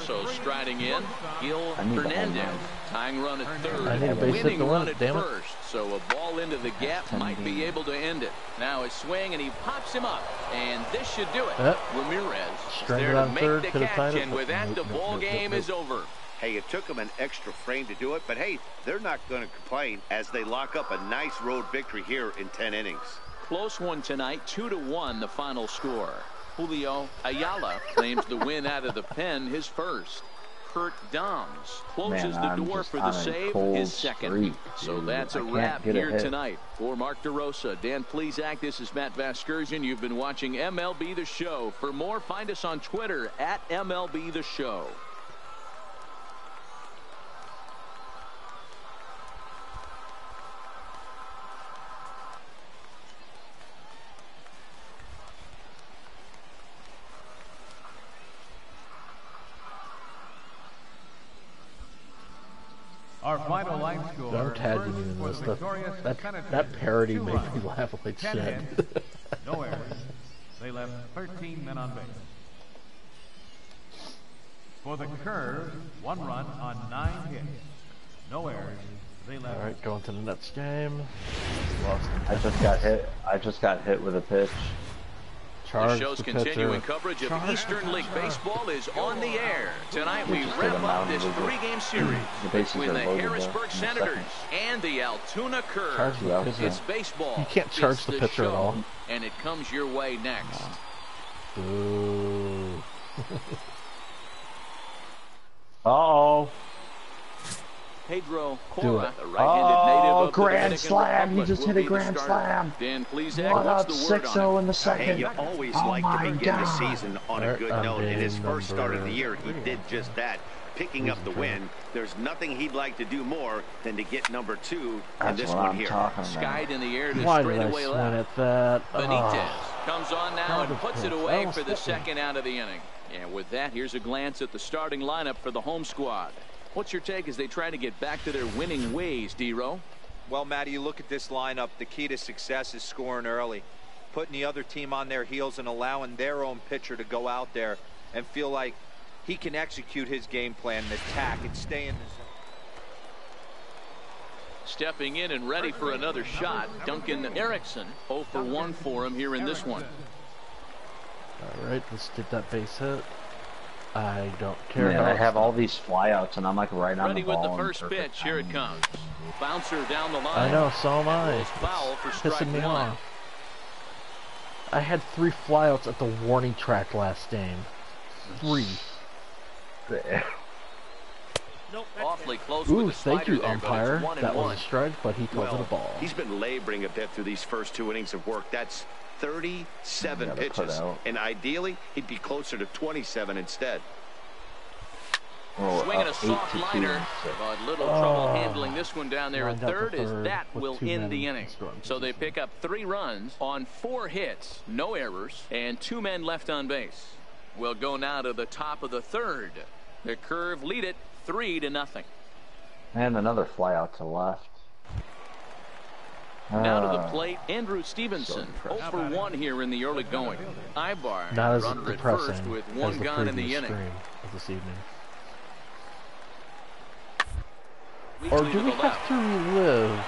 So striding in, Gil Hernandez, tying run at third, I need a base hit to win it, damn it. first. So a ball into the gap might be able to end it. Now his swing, and he pops him up, and this should do it. Ramirez is there to make the catch, and with that, the ball game is over. Hey, it took them an extra frame to do it, but hey, they're not going to complain as they lock up a nice road victory here in 10 innings. Close one tonight, 2-1 the final score. Julio Ayala claims the win out of the pen, his first. Kurt Dahms closes the door for the save, his second. So that's a wrap here tonight. For Mark DeRosa, Dan Plesac, this is Matt Vasgersian. You've been watching MLB The Show. For more, find us on Twitter at MLB The Show. Our final line score. Don't tag me in this stuff. That parody made me laugh like shit. No errors. They left 13 men on base. For the Curves, 1 run on 9 hits. No errors. They left. All right, going to the next game. Lost. I just got hit with a pitch. The show's continuing coverage of Eastern League Baseball is on the air. Tonight we wrap up this 3-game series between the Harrisburg Senators and the Altoona Curves. It's baseball. You can't charge the pitcher at all. And it comes your way next. Ooh. Uh-oh. Pedro Cora, the right-handed native of the grand slam! Republic, He just hit a grand slam! Dan Plesac, What up, what's the word 6-0 in the second? Hey, you always like to begin the season on a good note. In his first start of the year, he did just that, picking up the win. There's nothing he'd like to do more than to get number 2 in this one here. Skied in the air to Why did straightaway I left. At that? Benitez comes on now and puts it away for the second out of the inning. And with that, here's a glance at the starting lineup for the home squad. What's your take as they try to get back to their winning ways, D-Row? Well, Matty, you look at this lineup, the key to success is scoring early, putting the other team on their heels and allowing their own pitcher to go out there and feel like he can execute his game plan and attack and stay in the zone. Stepping in and ready for another shot, Duncan Erickson. 0 for 1 for him here in this one. All right, let's get that base hit. I don't care. Man, I have all these flyouts, and I'm like right on the ball. Ready with the first pitch. Here it comes. Bouncer down the line. I know, so am I. Foul for pissing me off. I had 3 flyouts at the warning track last game. 3. Awfully close. Ooh, with the thank you, there, umpire. That was a strike, but he called it a ball. He's been laboring a bit through these first 2 innings of work. That's 37 pitches, and ideally he'd be closer to 27 instead. Swinging a soft liner, but little trouble handling this one down there at third, as that will end the inning. So they pick up 3 runs on 4 hits, no errors, and 2 men left on base. We'll go now to the top of the third. The Curve lead it 3-0. And another fly out to left. Now to the plate, Andrew Stevenson, 0 for 1 here in the early going. Ibar, not as runner at depressing first with as 1 the gone in the previous inning. stream of this evening. Weekly Or do we have to relive?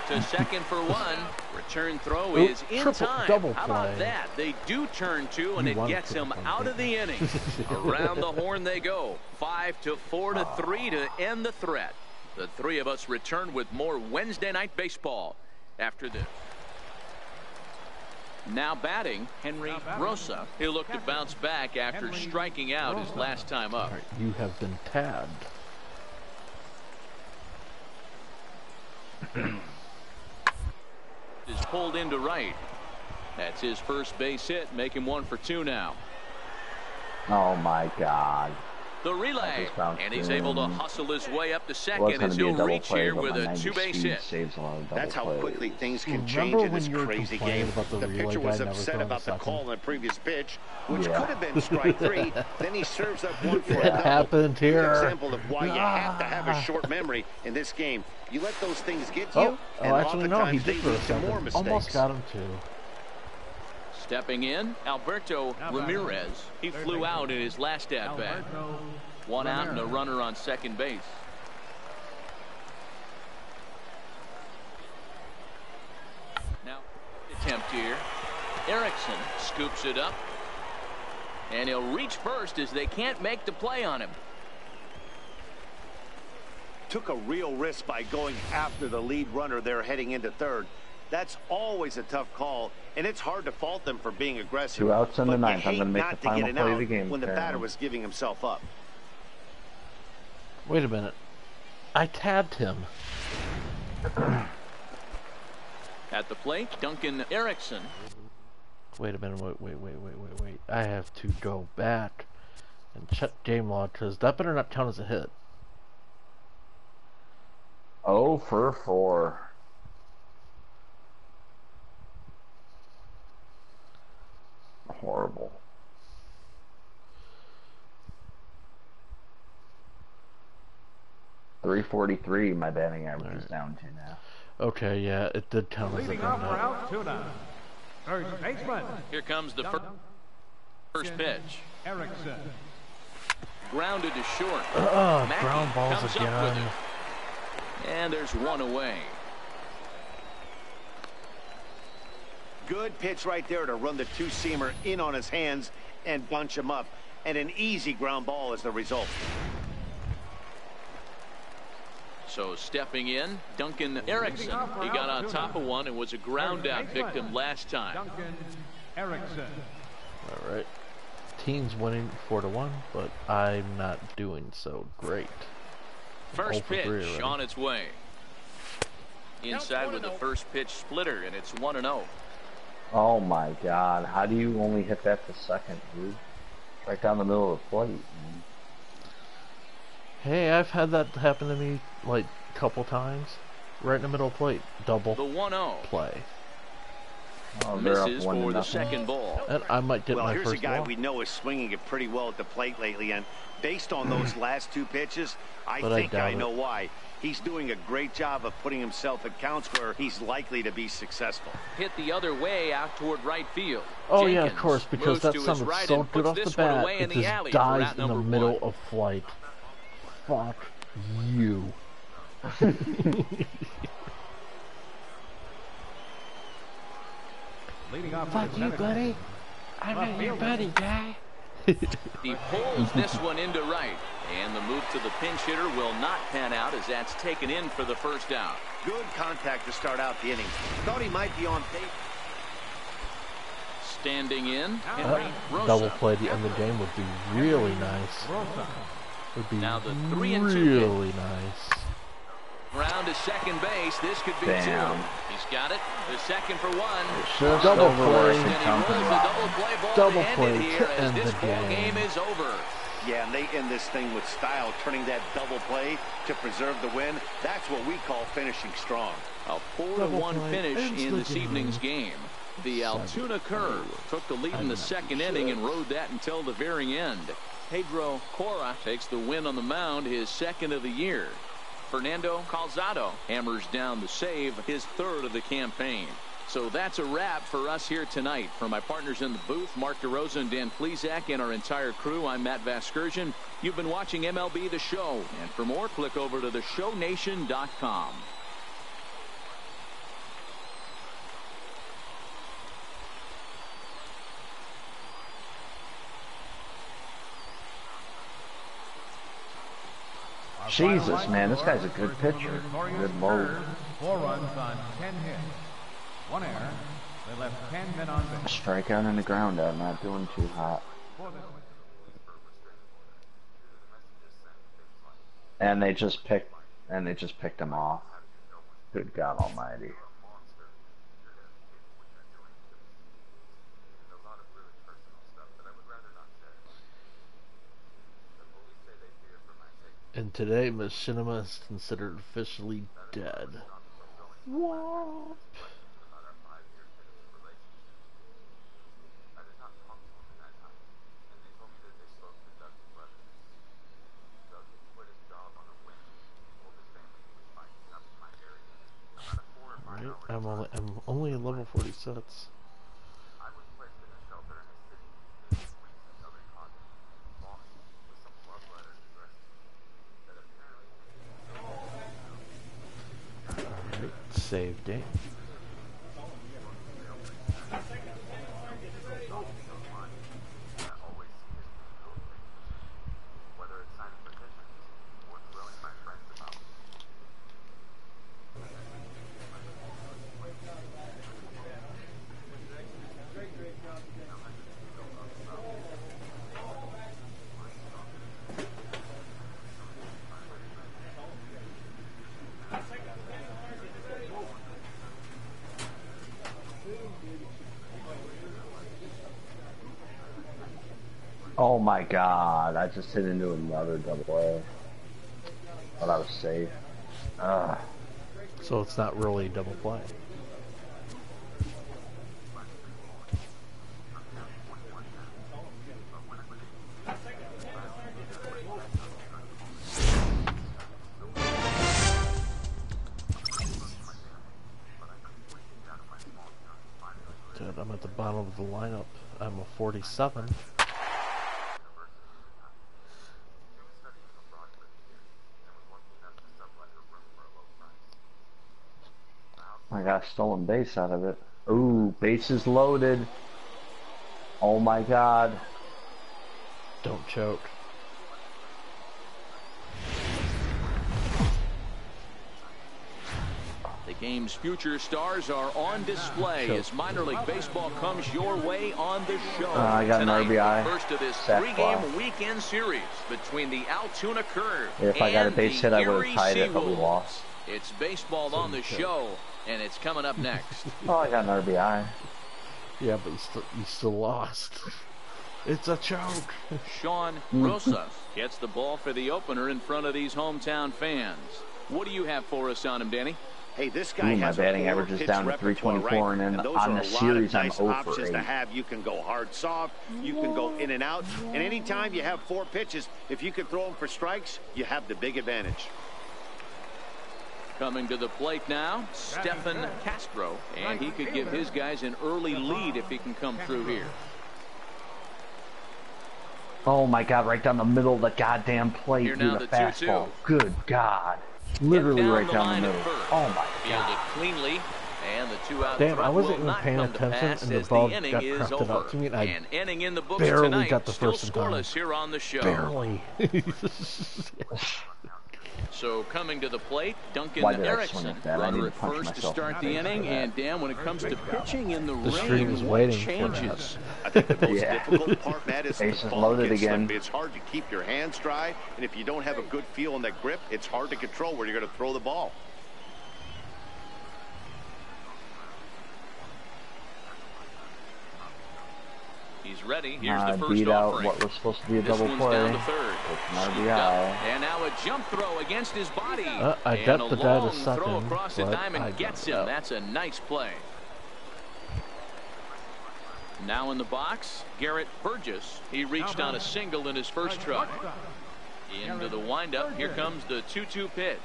To second for 1. Return throw is in time. Double How about that? They do turn 2, and it gets him out of the inning. Around the horn they go. 5-4-3 to end the threat. The 3 of us return with more Wednesday night baseball after this. Now batting, Henry Rosa. He'll look to bounce back after striking out his last time up. Right, you have been tabbed. Is pulled into right. That's his first base hit, make him 1 for 2 now. Oh my God. The relay, and he's able to hustle his way up to second as he'll reach here with a 2-base hit. That's how quickly things can change in this crazy game. The pitcher was upset about the call in the previous pitch, which could have been strike 3. Then he serves up 1 for a double. It happened here. An example of why you have to have a short memory in this game. You let those things get you, and actually no, he oftentimes did they for a lead to more second. mistakes. Almost got him too. Stepping in, Alberto Ramirez. He flew out in his last at-bat. 1 out and a runner on second base. Now, attempt here. Erickson scoops it up. And he'll reach first as they can't make the play on him. Took a real risk by going after the lead runner there heading into third. That's always a tough call, and it's hard to fault them for being aggressive. 2 outs in the 9th. I'm going to make the final play of the game. When the batter was giving himself up. Wait a minute. I tabbed him. At the plate, Duncan Erickson. Wait a minute. Wait. I have to go back and check game log, because that better not count as a hit. 0 for 4. Horrible. .343 my batting average is down to now. Okay, yeah, it did count as a Leading off for out, 2 down. Third baseman. Here comes the first pitch. Erickson. Grounded to short. Ground balls comes again. up with it. And there's 1 away. Good pitch right there to run the 2-seamer in on his hands and bunch him up. And an easy ground ball is the result. So stepping in, Duncan Erickson. He got on top of one and was a ground out victim last time. Duncan Erickson. All right. Team's winning 4-1, but I'm not doing so great. First pitch on its way. Inside with the first pitch splitter, and it's 1-0. Oh my God. How do you only hit that to second, dude? Right down the middle of the plate, man. Hey, I've had that happen to me like a couple times. Right in the middle of the plate. Double the 1-0 play. Oh, misses for the second ball. And I might get my here's first a guy ball. we know is swinging it pretty well at the plate lately, and based on those last 2 pitches, I think I know why. He's doing a great job of putting himself at counts where he's likely to be successful. Hit the other way out toward right field. Oh Jenkins yeah, of course, because that sounded right so good off the bat. It just dies in the middle of flight. Fuck you. Fuck you, buddy. I'm not your buddy, guy. He pulls this one into right, and the move to the pinch hitter will not pan out as that's taken in for the first out. Good contact to start out the inning. Thought he might be on base. Standing in, Henry Rosa. Double play the end of the game would be really nice. Would be now the 3-2 really pitch. nice. Round to second base. This could be 2. He's got it. The second for 1. Double play. And he rolls the double play ball Double to play end it here to as end this the ball game. game is over. Yeah, and they end this thing with style, turning that double play to preserve the win. That's what we call finishing strong. A 4-1 finish in this evening's game. The Altoona Curve took the lead in the second inning and rode that until the very end. Pedro Cora takes the win on the mound, his second of the year. Fernando Calzado hammers down the save, his third of the campaign. So that's a wrap for us here tonight. For my partners in the booth, Mark DeRosa and Dan Plesac, and our entire crew, I'm Matt Vasgersian. You've been watching MLB The Show. And for more, click over to theshownation.com. Jesus, man, this guy's a good pitcher. Good load. 4 runs on 10 hits. 1 error. They left 10 men on base. Strikeout and a ground out, not doing too hot. And they just picked him off. Good God Almighty. And today, Machinima is considered officially dead. Whoop. Right, I'm only in level 46. Save game. Oh my God, I just hit into another double A. But I was safe. So it's not really double play. Dude, I'm at the bottom of the lineup. I'm a 47. I got a stolen base out of it. Ooh, bases loaded. Oh my God. Don't choke. The game's future stars are on display as minor league baseball comes your way on the show. I got tonight, an RBI. the first of this three-game weekend series between the Altoona Curve if I got a base hit, I would have tied it, but we Seawolves. lost. It's baseball on the show, and it's coming up next. Oh, I got an RBI. Yeah, but you still lost. It's a choke. Sean Rosas gets the ball for the opener in front of these hometown fans. What do you have for us on him, Danny? Hey, this guy my has batting average is down to 324, and then on the series I'm 0 for 8. To have. You can go hard, soft. You can go in and out. And anytime you have 4 pitches, if you can throw them for strikes, you have the big advantage. Coming to the plate now, Stephen Castro, and he could give his guys an early lead if he can come through here. Oh my God, right down the middle of the goddamn plate. Here now, the the fastball. 2-2. Good God. Literally right down the middle. Oh my Fielded God. cleanly, and the 2-out Damn, threat I wasn't will even not paying come to attention, pass and the as ball the inning got is crafted over. out to me, and I An inning in the books barely tonight, got the still first in time. scoreless here on the show. Barely. So coming to the plate, Duncan Why did I Erickson, swing at that? I runner need at to punch first to myself start in the the face inning. for that. And Dan, when it comes to pitching in the stream rain, is what waiting for changes? I think the most difficult part, Matt, is Bases the ball loaded gets again. slipped. It's hard to keep your hands dry, and if you don't have a good feel on that grip, it's hard to control where you're going to throw the ball. He's is ready. Here's the first beat out offering. what was supposed to be a This double one's play. down to third. RBI. And now a jump throw against his body. I and got a the guy to long second, throw across the but diamond I gets got him. out. That's a nice play. Now in the box, Garrett Burgess. He reached on a single in his first try. Into the windup. Here comes the 2-2 pitch.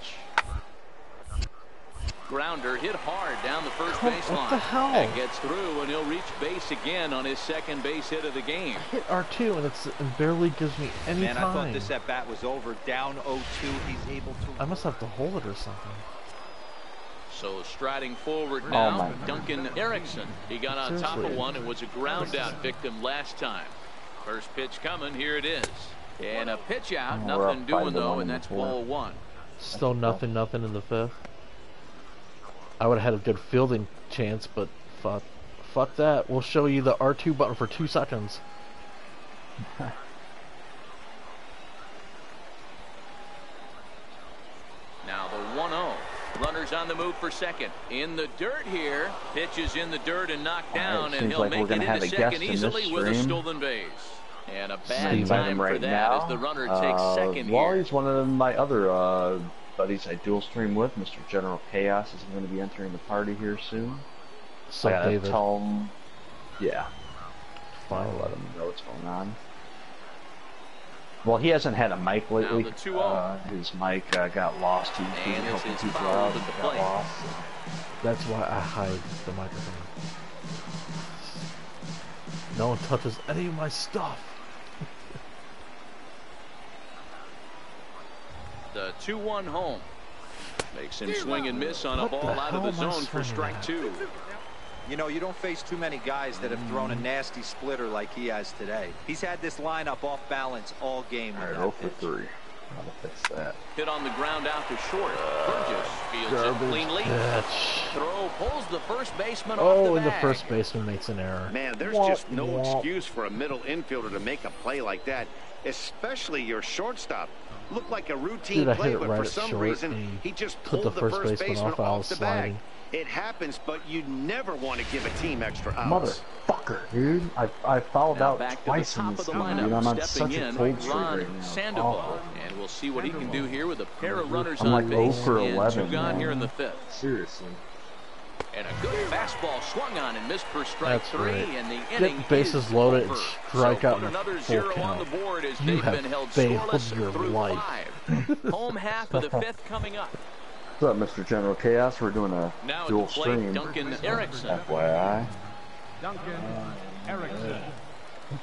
Grounder hit hard down the first baseline. What the hell? And gets through, and he'll reach base again on his second base hit of the game. I hit R2, and it barely gives me any time. Man, I thought this at-bat was over. Down 0-2, he's able to... I must have to hold it or something. So striding forward now, Duncan Erickson. He got on top of one and was a ground-out victim last time. First pitch coming, here it is. And a pitch out, nothing doing though, and that's ball one. Still nothing in the fifth. I would have had a good fielding chance, but fuck that. We'll show you the R2 button for 2 seconds. Now the 1-0. Runners on the move for second. In the dirt here. Pitch is in the dirt and knocked down, and he'll make it into second easily with a stolen base. And a bad time for that as the runner takes second well, here. he's one of my other buddies I dual stream with. Mr. General Chaos is going to be entering the party here soon. So I gotta David. tell him, yeah. Fine. I'll let him know what's going on. Well, he hasn't had a mic lately. Now the 2-0. His mic got lost. He And was this is too fouled loud at and the got plate. lost. That's why I hide the microphone. No one touches any of my stuff. The 2-1 home. Makes him swing and miss on a ball out of the zone for strike 2. You know, you don't face too many guys that have thrown a nasty splitter like he has today. He's had this lineup off balance all game. All right, 0 for 3. Gotta fix that. Hit on the ground out to short. Burgess fields it cleanly. Throw pulls the first baseman off the Oh, and the bag. first baseman makes an error. Man, there's just no excuse for a middle infielder to make a play like that, especially your shortstop. Looked like a routine play, but for some reason, he just pulled the first baseman off the bag. It happens, but you never want to give a team extra outs. Motherfucker, dude. I fouled out Back twice to the in top this of the game, dude. lineup, I'm on stepping such a in, cold streak Ron right now. Sandoval, and we'll see what he can do here with a pair of runners I'm on like 0 base for and 11, 2 gone man. here in the fifth. Seriously. And a good fastball swung on and missed for strike That's 3, right. and the Get inning bases is loaded and over. strike So out put in a another full 0 on the count. board as You they've have been held failed scoreless your through life. 5. Home half of the fifth coming up. What's up, Mr. General Chaos? We're doing a Now dual at the plate, stream. Duncan Erickson. FYI. Duncan Erickson.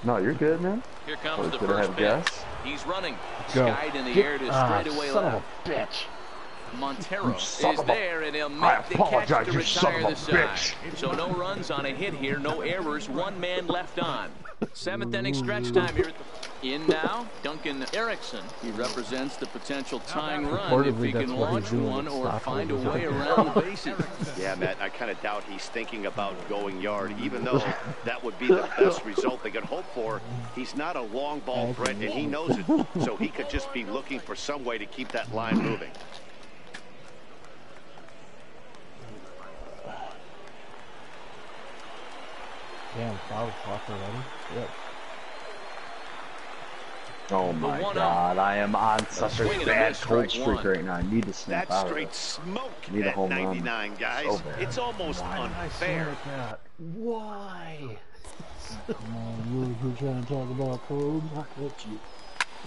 No, you're good, man. Here comes Always the good to first have pitch. guess. He's running. Go. Skied in the air to straightaway son left. of a bitch. Montero son is of a- there, and he'll I make the catch apologize, to you son retire of the a side. bitch. So no runs on a hit here, no errors, 1 man left on. 7th inning stretch time here at the... In now, Duncan Erickson. He represents the potential tying run if he Reportedly, that's can what he's launch doing one at or Stockholm. find a way around the bases. Yeah, Matt, I kind of doubt he's thinking about going yard, even though that would be the best result they could hope for. He's not a long ball threat, and he knows it, so he could just be looking for some way to keep that line moving. Damn, 5 o'clock already? Yep. Oh my God, I am on such a bad cold streak right now. I need to snap That's out of straight it. smoke Need a at home run. 99, guys. So bad. It's almost unfair. Why? Come on, you're trying to talk about code? I'll hit you.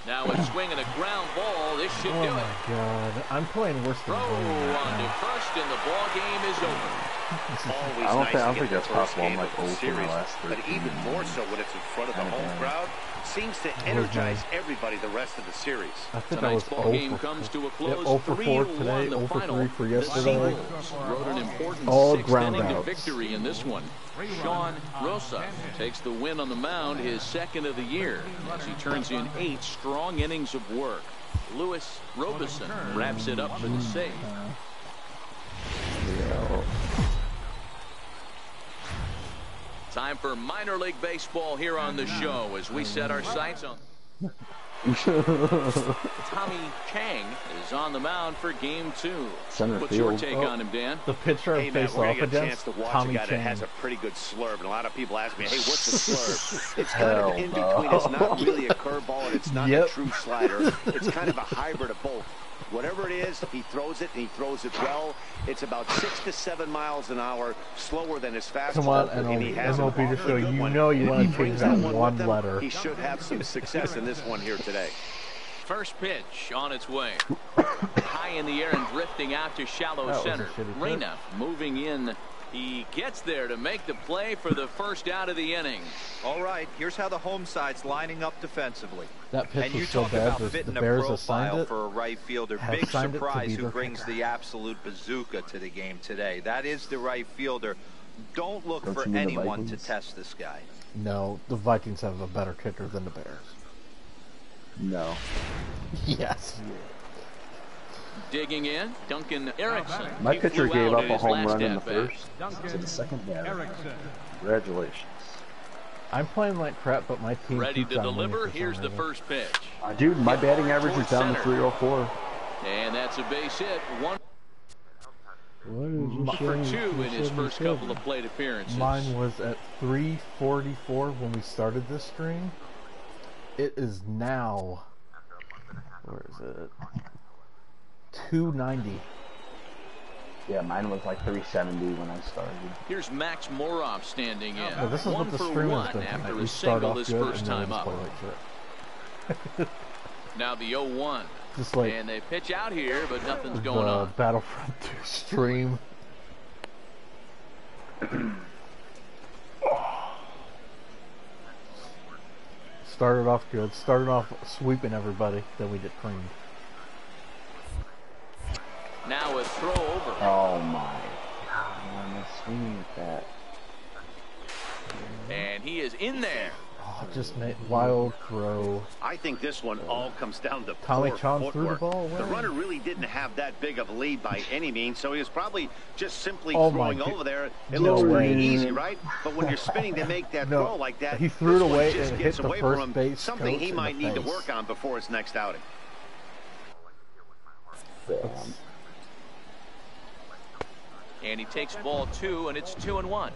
Now a swing and a ground ball. This should Oh do my it. God, I'm playing worse than Throw Boone right on to now. first, and the ball game is over. Always I don't nice think- I don't to think get that's the first possible. I'm game like of the 0 for my series, last but 13. even more so when it's in front of the home crowd. Seems to energize everybody the rest of the series. I think I was Tonight's ball game 0 comes to a Yep, close. 0 for 4 3-1 today, the 0 for final. 3 for The yesterday. Seagulls wrote an important All 6th ground inning to outs. victory in this one. Sean Rosa takes the win on the mound, his 2nd of the year, as he turns in 8 strong innings of work. Lewis Robeson wraps it up for the save. Time for minor league baseball here on the show as we set our sights on Tommy Chang is on the mound for game 2. Center What's field. your take on him, Dan? The pitcher I face off against, Tommy Chang Chang. has a pretty good slurve, and a lot of people ask me, hey, what's a slurve? It's kind of in between. It's not really a curveball, and it's not a true slider. It's kind of a hybrid of both. Whatever it is, he throws it, and he throws it well. It's about 6 to 7 miles an hour, slower than his fastball. Come on, and he has MLB The Show, you know you want to change that one letter. He should have some success in this one here today. First pitch on its way. High in the air and drifting out to shallow center. Reyna moving in. He gets there to make the play for the first out of the inning. All right, here's how the home side's lining up defensively. That pitch and was you so talk bad, about the fitting a Bears profile assigned it. For a right fielder. Have Big signed it to surprise be who their brings kicker. the absolute bazooka to the game today. That is the right fielder. Don't look for you mean the anyone to Vikings? test this guy. No, the Vikings have a better kicker than the Bears. No. Yes. Digging in, Duncan Erickson. My He pitcher flew gave out up at a his home last run in the at-bat. first to the second batter. Erickson. Congratulations. I'm playing like crap, but my team Ready keeps to on winning deliver. for some Here's the reason. first pitch. Dude, my batting average is Towards down to center. 304. And that's a base hit. 1 What for 2 in his first couple of plate appearances. Mine was at 344 when we started this stream. It is now, where is it? 290. Yeah, mine was like 370 when I started. Here's Max Moroff standing in. Yeah, this is 1 what the for stream 1 has been after tonight. a We start single off his good first and then we time just up. play like shit. Now the 0-1. Just like And they pitch out here, but nothing's the going on. Battlefront 2 stream. Started off good. Started off sweeping everybody. Then we get creamed. Now a throw over. Oh my God, I'm swinging at that. And he is in there. Oh, just made wild throw. I think this one all comes down to Tommy poor Chong threw the footwork. ball The away. runner really didn't have that big of a lead by any means, so he was probably just simply Oh my throwing God. over there. It No looks pretty way. easy, right? But when you're spinning to make that No, throw like that, he threw it this one away just and gets hit the away first from him. base Something coach he in the might need to face. work on before his next outing. Damn. And he takes ball 2, and it's 2-1.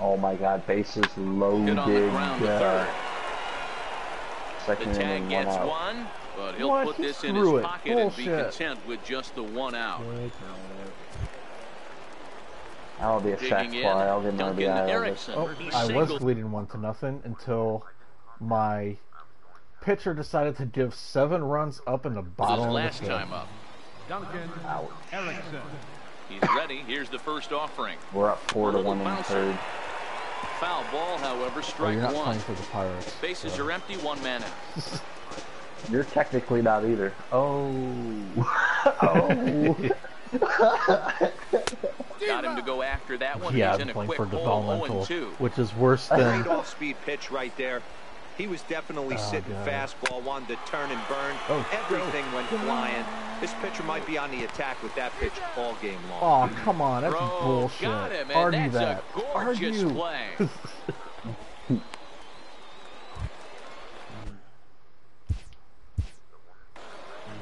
Oh my God, bases loaded. Good on the ground to third. The Second tag inning, gets 1 out. one, but he'll What? put He this in threw his it. pocket and be Bullshit. content with just the 1 out. That'll be a sack Digging in, fly. I'll get Duncan another out of it. Erickson. Oh, He I was singled. leading 1-0 until my pitcher decided to give 7 runs up in the His bottom of the last fifth. time up. Duncan Ouch. Erickson. He's ready. Here's the first offering. We're up 4-1 in the Bouncer. third. Foul ball, however, Well, strike you're not 1. playing for the Pirates. Bases so. are empty, 1 man out. You're technically not either. Oh. Oh. Got him to go after that one. Yeah, He's I'm in a playing quick for hole, developmental, 0-2. which is worse than. Great off-speed pitch right there. He was definitely sitting God. fastball, wanted to turn and burn. Oh, Everything went flying. This pitcher might be on the attack with that pitch all game long. Oh, come on, that's Throw, bullshit. got him, and Argue that's that. a gorgeous Argue. play.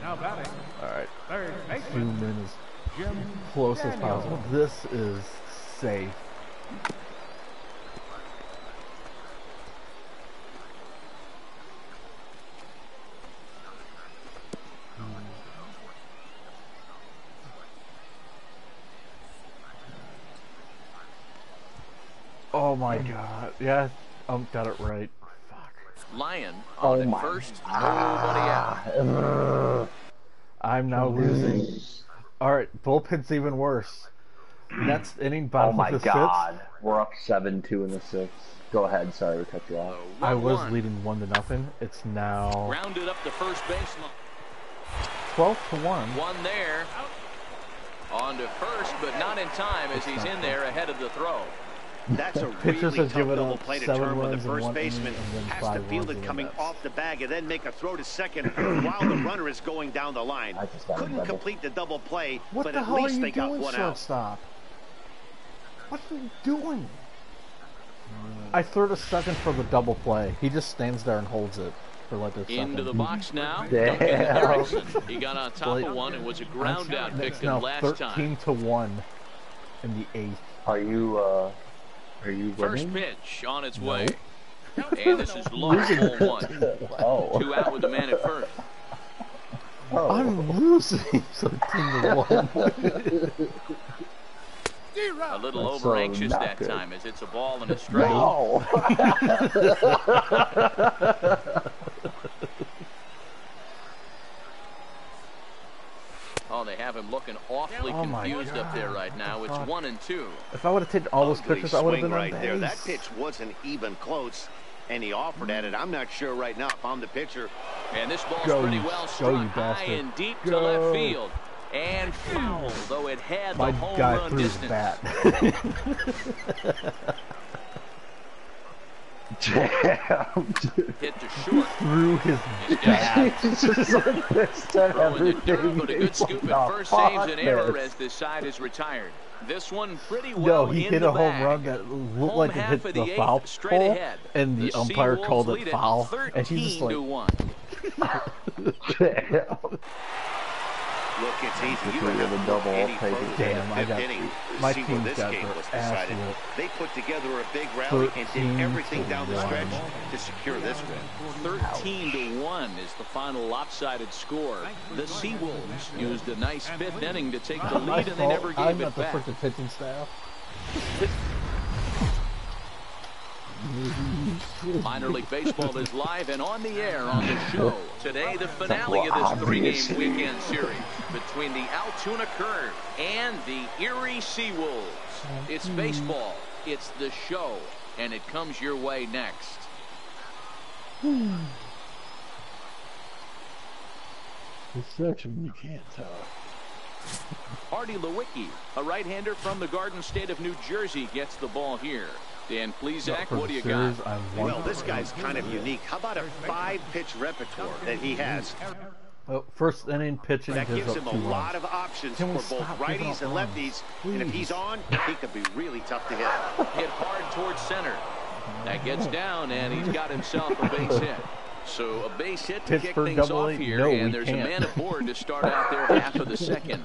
Now batting. All right, Third baseman. zoom in as Jim close as Daniel. possible. This is safe. Oh my God! Yeah, got it right. Fuck. Lion Oh on at my. first, nobody out. I'm now losing. All right, bullpen's even worse. Next inning, Oh bottom my of the God. sixth. We're up 7-2 in the sixth. Go ahead. Sorry to cut you off. I was 1-1. leading 1-0. It's now Rounded up the first baseline. 12-1. One there. On to first, but not in time as he's in there ahead of the throw. That's a Pitchers really have tough given double up play to 7 turn when the runs in first one baseman inning and then has to 5 field runs it in coming the off the bag and then make a throw to second while the runner is going down the line. I just got a Couldn't double. complete the double play, What but the at hell are least you they got doing, one out. shortstop? What are you doing? I threw it a second for the double play. He just stands there and holds it for like a second. Into the box now. Damn. He got on top of one and was a ground out victim last time. 13-1 in the 8th. Are you winning? First pitch on its way. And this is low, ball 1. Oh. 2 out with the man at first. Oh. I'm losing 13-1. A little over anxious that good. time as it's a ball and a strike. No. Oh, they have him looking awfully confused up there right now. It's 1-2. If I would have taken all those pitches, I would have been right on there. base. That pitch wasn't even close, and he offered at it. I'm not sure right now if I'm the pitcher. And this ball's pretty well struck high and deep to left field. And foul, though it had the home run distance. Bat. Damn. Hit to short. Threw his bat. He's just like this to Throwing the dirt, everything. but a good scoop at first saves an error as this side is retired. This one pretty well No, he in hit the a home bag. run that looked like it half hit of the the foul eighth, straight pole, ahead. and the umpire Seawolves called lead it at foul, and he's just like, 13-1. Damn. Look, it's easy. You Three don't of have the to double, look I'll any take it. further Damn, than the I fifth got inning to my see where team's this got game the was decided. absolute They put together a big rally and did everything down the 13-1. stretch to secure this win. 13-1 is the final lopsided score. The Seawolves used a nice fifth inning to take the lead, and they never I'm gave not it the back. freaking pitching staff. Minor League Baseball is live and on the air on the show. Today, the finale of this three-game weekend series between the Altoona Curve and the Erie Seawolves. It's baseball, it's the show, and it comes your way next. It's such when you can't tell. Artie Lewicki, a right-hander from the Garden State of New Jersey, gets the ball here. Dan Plesac, what do you got? Well, this guy's kind of unique. How about a 5-pitch repertoire that he has? Well, first inning pitching That gives gives up him 2 a runs. lot of options for Can we both stop giving righties up and runs? lefties. And if he's on, he could be really tough to hit. Hit hard towards center. That gets down, and he's got himself a base hit. So a base hit to kick Pittsburgh things off AA? here, No, and we there's can't. a man aboard to start out there half of the second.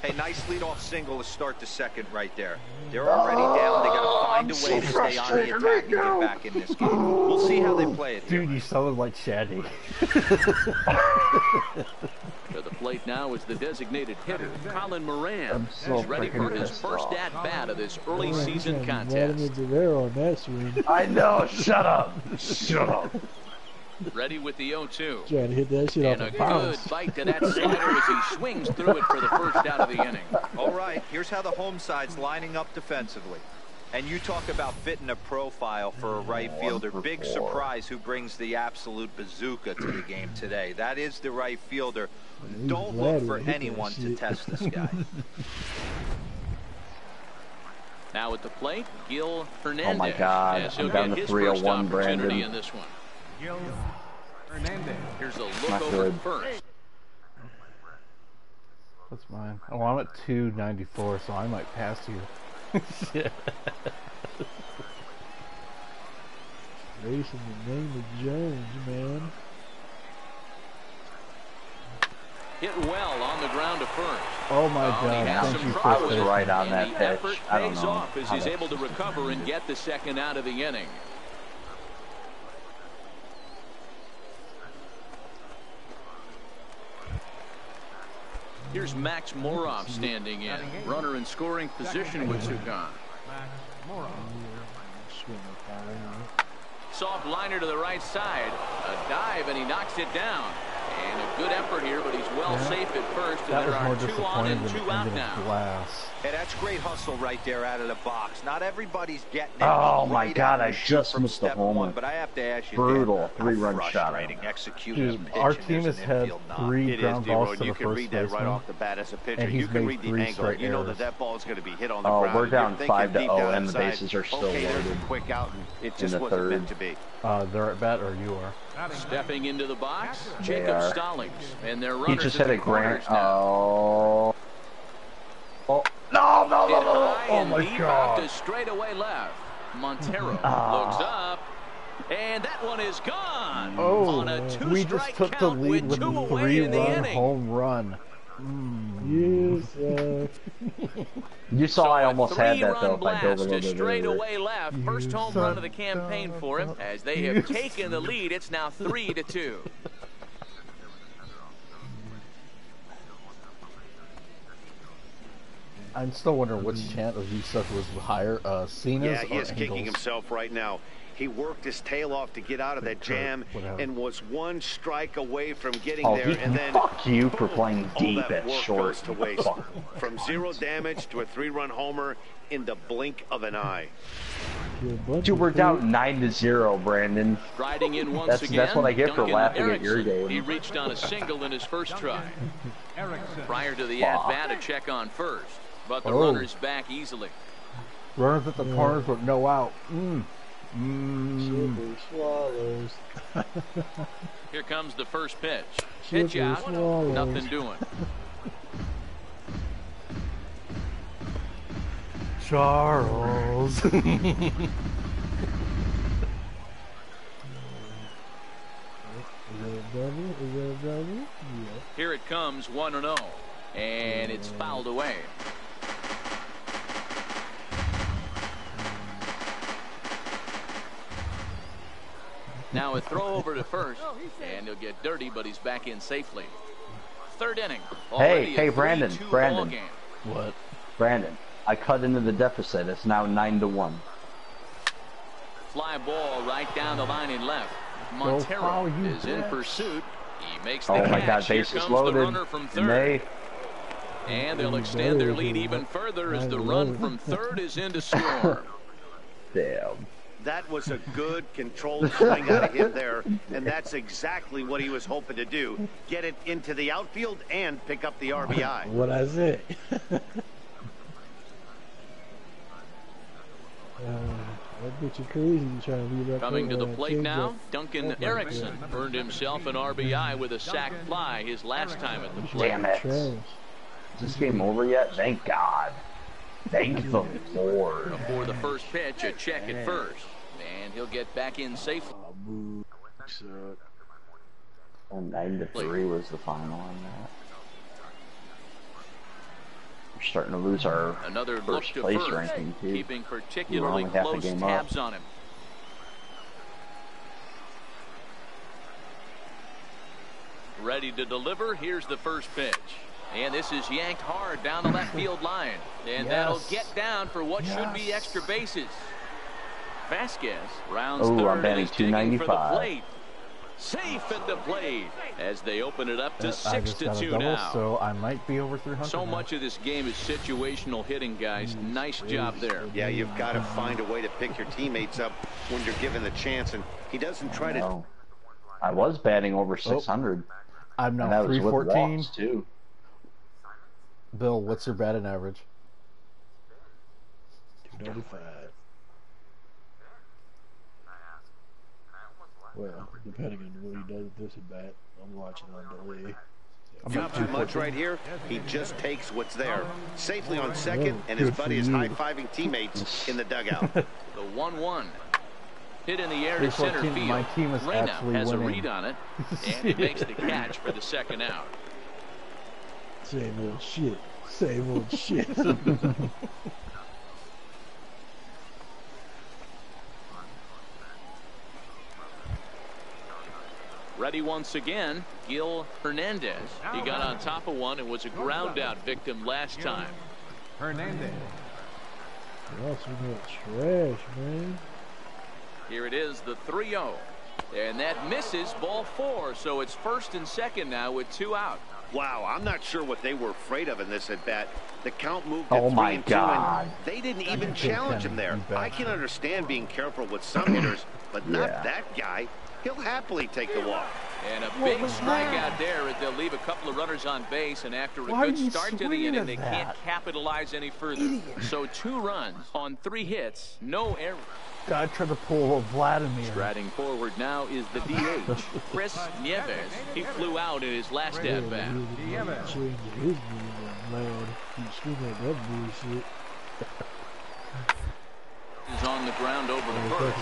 Hey, nice leadoff single to start the second right there. They're already down. They got to find a way to stay on the attack and get back in this game. We'll see how they play it here. Dude, you sounded like Shaddy. To the plate now is the designated hitter, Colin Moran. I'm so He's ready for freaking his pissed first off. at-bat of this early season Vladimir contest. Guerrero on that swing. I know. Shut up. Shut up. Ready with the 0-2. Trying to hit that shit And off a the good bounce. bite to that slider as he swings through it for the first out of the inning. All right, here's how the home side's lining up defensively. And you talk about fitting a profile for a right fielder. Big surprise who brings the absolute bazooka to the game today. That is the right fielder. Don't look for anyone to test this guy. Now at the plate, Gil Hernandez. Oh my God, As I'm he'll down get to his 301, first opportunity Brandon. in this one. Gil Hernandez. Here's a look Not over good. first. That's mine. Oh, I'm at 294, so I might pass you. Shit. Racing the name of Jones, man. Hit well on the ground to first. Oh my He God! had Thank some you trouble for with it, right on and that the pitch. effort I don't pays know off as how he's that- able to recover and get the second out of the inning. Here's Max Morov standing in. Runner in scoring position with Sugan. Soft liner to the right side. A dive, and he knocks it down. And a good effort here, but he's well safe at first. And That there was more are 2 on disappointing and than 2 the out end now. of glass. Hey, that's great hustle right there out of the box. Not everybody's getting it. Oh my right God, out I of the just chute from missed the step homer. one, but I have to ask you, Brutal Dan, 3-run how shot. frustrating executing Dude, a pitch our and team there's has an had infield knock. 3 It is, ground balls D-Road. to the You can first read that right baseman. off the bat as a pitcher. And You he's can made read the 3 angle. straight You know that errors. that ball is going to be hit on the Oh, ground. we're and you're down thinking 5-0, deep down and the inside, bases are still okay, there's a loaded. quick out, and it just the wasn't third. meant to be. They're at bat or you are. Stepping into the box, They Jacob are. Stallings. And their He runners just at hit the a grand. corners now. Oh. Oh. No, no, no, Hit no. high Oh and my deep out God. to straightaway left. Montero looks up, and that one is gone. Oh, on a we just took the lead with a 3-run home run. Yes, You saw I almost had that though if I dove a little bit straight earlier. away left. First home run of the campaign for him. As they have taken the lead, it's now 3-2. I'm still wondering which chant of you said was higher, Cena's Yeah, he or is kicking Engel's? himself right now. He worked his tail off to get out of that jam and was one strike away from getting there. And then, fuck you for playing all deep that at work short. goes to waste. From 0 damage to a 3-run homer in the blink of an eye. Dude, we're down 9-0, Brandon. Striding in once again. That's what I get for Duncan laughing Erickson. at your game. He reached on a single in his first try. Prior to the at-bat, a check on first. But the runner's back easily. Runners at the corners with no out. Sugar swallows. Here comes the first pitch. Pitch out. Nothing doing. Charles. Here it comes, 1-0. And it's fouled away. Now a throw over to first, and he'll get dirty, but he's back in safely. Third inning. Hey, Brandon. What? Brandon, I cut into the deficit. It's now 9-1. Fly ball right down the line in left. Montero is in pursuit. He makes the catch. Oh my God, Here bases comes loaded. the runner from third. And they'll extend their lead even further as the run from third is in to score. Damn. That was a good controlled swing out of him there, and that's exactly what he was hoping to do. Get it into the outfield and pick up the RBI. What I say? That bitch is crazy trying to leave that. Coming to the plate now, Duncan Erickson earned himself an RBI with a sac fly his last time at the plate. Damn it. Is this game over yet? Thank God. Thank the Lord. Before the first pitch, a check at first. And he'll get back in safely. 9-3 was the final on that. We're starting to lose our Another look first to place first, ranking too. keeping particularly We're only half a close game tabs up. on him. Ready to deliver. Here's the first pitch. And this is yanked hard down the left field line. And that'll get down for what should be extra bases. Vasquez rounds third I'm batting and he's digging for the 295. plate. Safe at the plate as they open it up to 6-2 double, now. so I might be over 300. So much of this game is situational hitting, guys. Nice job there. Yeah, you've got to find a way to pick your teammates up when you're given the chance, and he doesn't try to. I was batting over 600. I'm now and that was with 314 walks, too. Bill, what's your batting average? 295. Well, depending on what he does at this at bat, I'm watching on delay. Not too much right here. He just takes what's there. Safely on second, and his buddy is high-fiving teammates in the dugout. The 1-1. Hit in the air to center field. My team is Reyna actually has winning. a read on it, and he makes the catch for the second out. Same old shit. Same old shit. Ready once again, Gil Hernandez. He got on top of one and was a ground out victim last time. Hernandez. Y'all some trash, man. Here it is, the 3-0. And that misses, ball 4. So it's first and second now with 2 out. Wow, I'm not sure what they were afraid of in this at bat. The count moved to 3-2, and they didn't even challenge him there. I can understand being careful with some hitters, but not that guy. He'll happily take the walk. And a big strikeout there as they'll leave a couple of runners on base, and after a good start to the inning, they can't capitalize any further. So 2 runs on 3 hits, no errors. I tried to pull a Vladimir. Striding forward now is the DH, Chris Nieves. He flew out in his last at bat. Changing his name loud. He's screaming at that bullshit. Is on the ground over the first.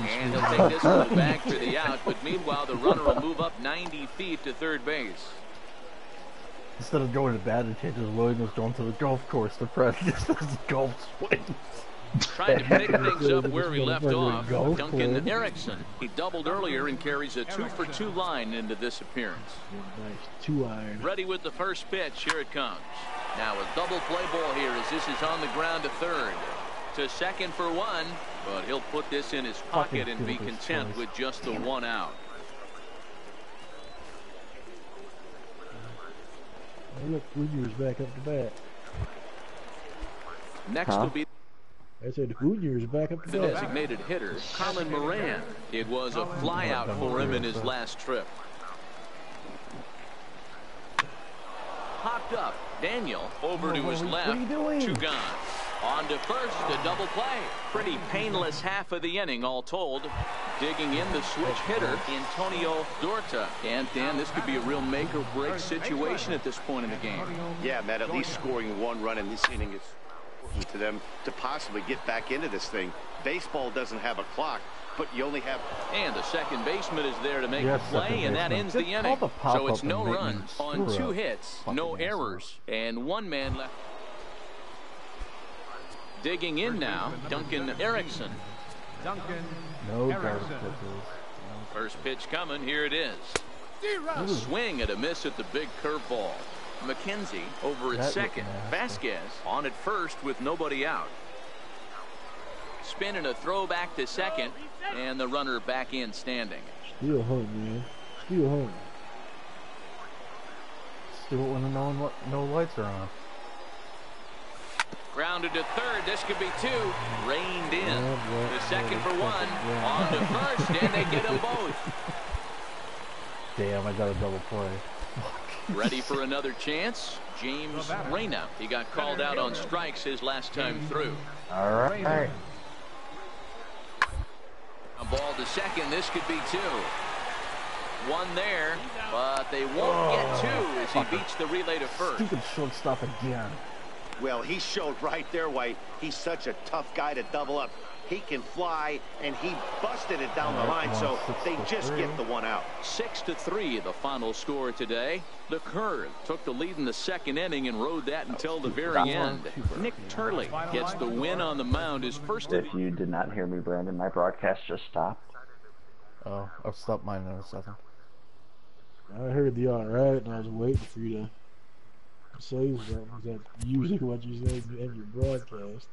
And he'll take this one back for the out, but meanwhile the runner will move up 90 feet to third base. Instead of going to batting cages, Williams going to the golf course to practice his golf swings. Trying to pick things up where he left off, Duncan Erickson. He doubled earlier and carries a 2-for-2 line into this appearance. Nice 2-iron. Ready with the first pitch. Here it comes. Now a double play ball here as this is on the ground to third. To second for one, but he'll put this in his pocket and be content with just the one out. Oh, look, Junior's back up to bat. Next will be I said Junior's back up to the bat. designated hitter, Colin Moran. It was a flyout for him in his last trip. Popped up. Daniel over to his left. 2 gone. On to first, a double play. Pretty painless half of the inning, all told. Digging in the switch hitter, Antonio Dorta. And Dan, this could be a real make-or-break situation at this point in the game. Yeah, Matt, at least scoring 1 run in this inning is important to them to possibly get back into this thing. Baseball doesn't have a clock, but you only have... And the second baseman is there to make the play, and that ends the inning. So it's no runs on 2 hits, no errors, and 1 man left. Digging in now, Duncan Erickson. No garbage pitches. First pitch coming, here it is. A swing and a miss at the big curveball. McKenzie over at second. Vasquez on at first with nobody out. Spin and a throw back to second, and the runner back in standing. Still home, man. Still home. Still when no lights are on. Grounded to third. This could be 2. Reined in. The second for 1. On to first, and they get them both. Damn, I got a double play. Ready for another chance? James Reyna. He got called out on strikes his last time through. All right. A ball to second. This could be 2. 1 there, but they won't get 2 as he beats the relay to first. Stupid shortstop again. Well, he showed right there why he's such a tough guy to double up. He can fly, and he busted it down the line, so they just get the 1 out. 6-3, the final score today. The Curve took the lead in the second inning and rode that until the very end. Nick Turley gets the win on the mound. His first. If you did not hear me, Brandon, my broadcast just stopped. Oh, I'll stop mine in a second. I heard the all right, and I was waiting for you to say something. That's usually what you say in your broadcast.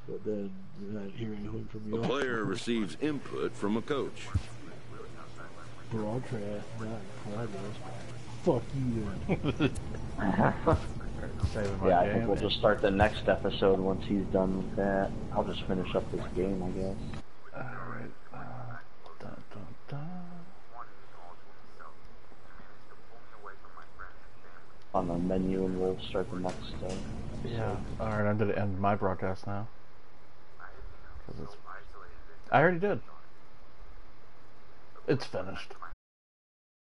But then you're not hearing anything from you. A player receives input from a coach. Broadcast, not progress. Fuck you then. Yeah, I think we'll just start the next episode once he's done with that. I'll just finish up this game, I guess. Alright. On the menu, and we'll start the next yeah. Alright, I'm gonna end my broadcast now. I already did. It's finished.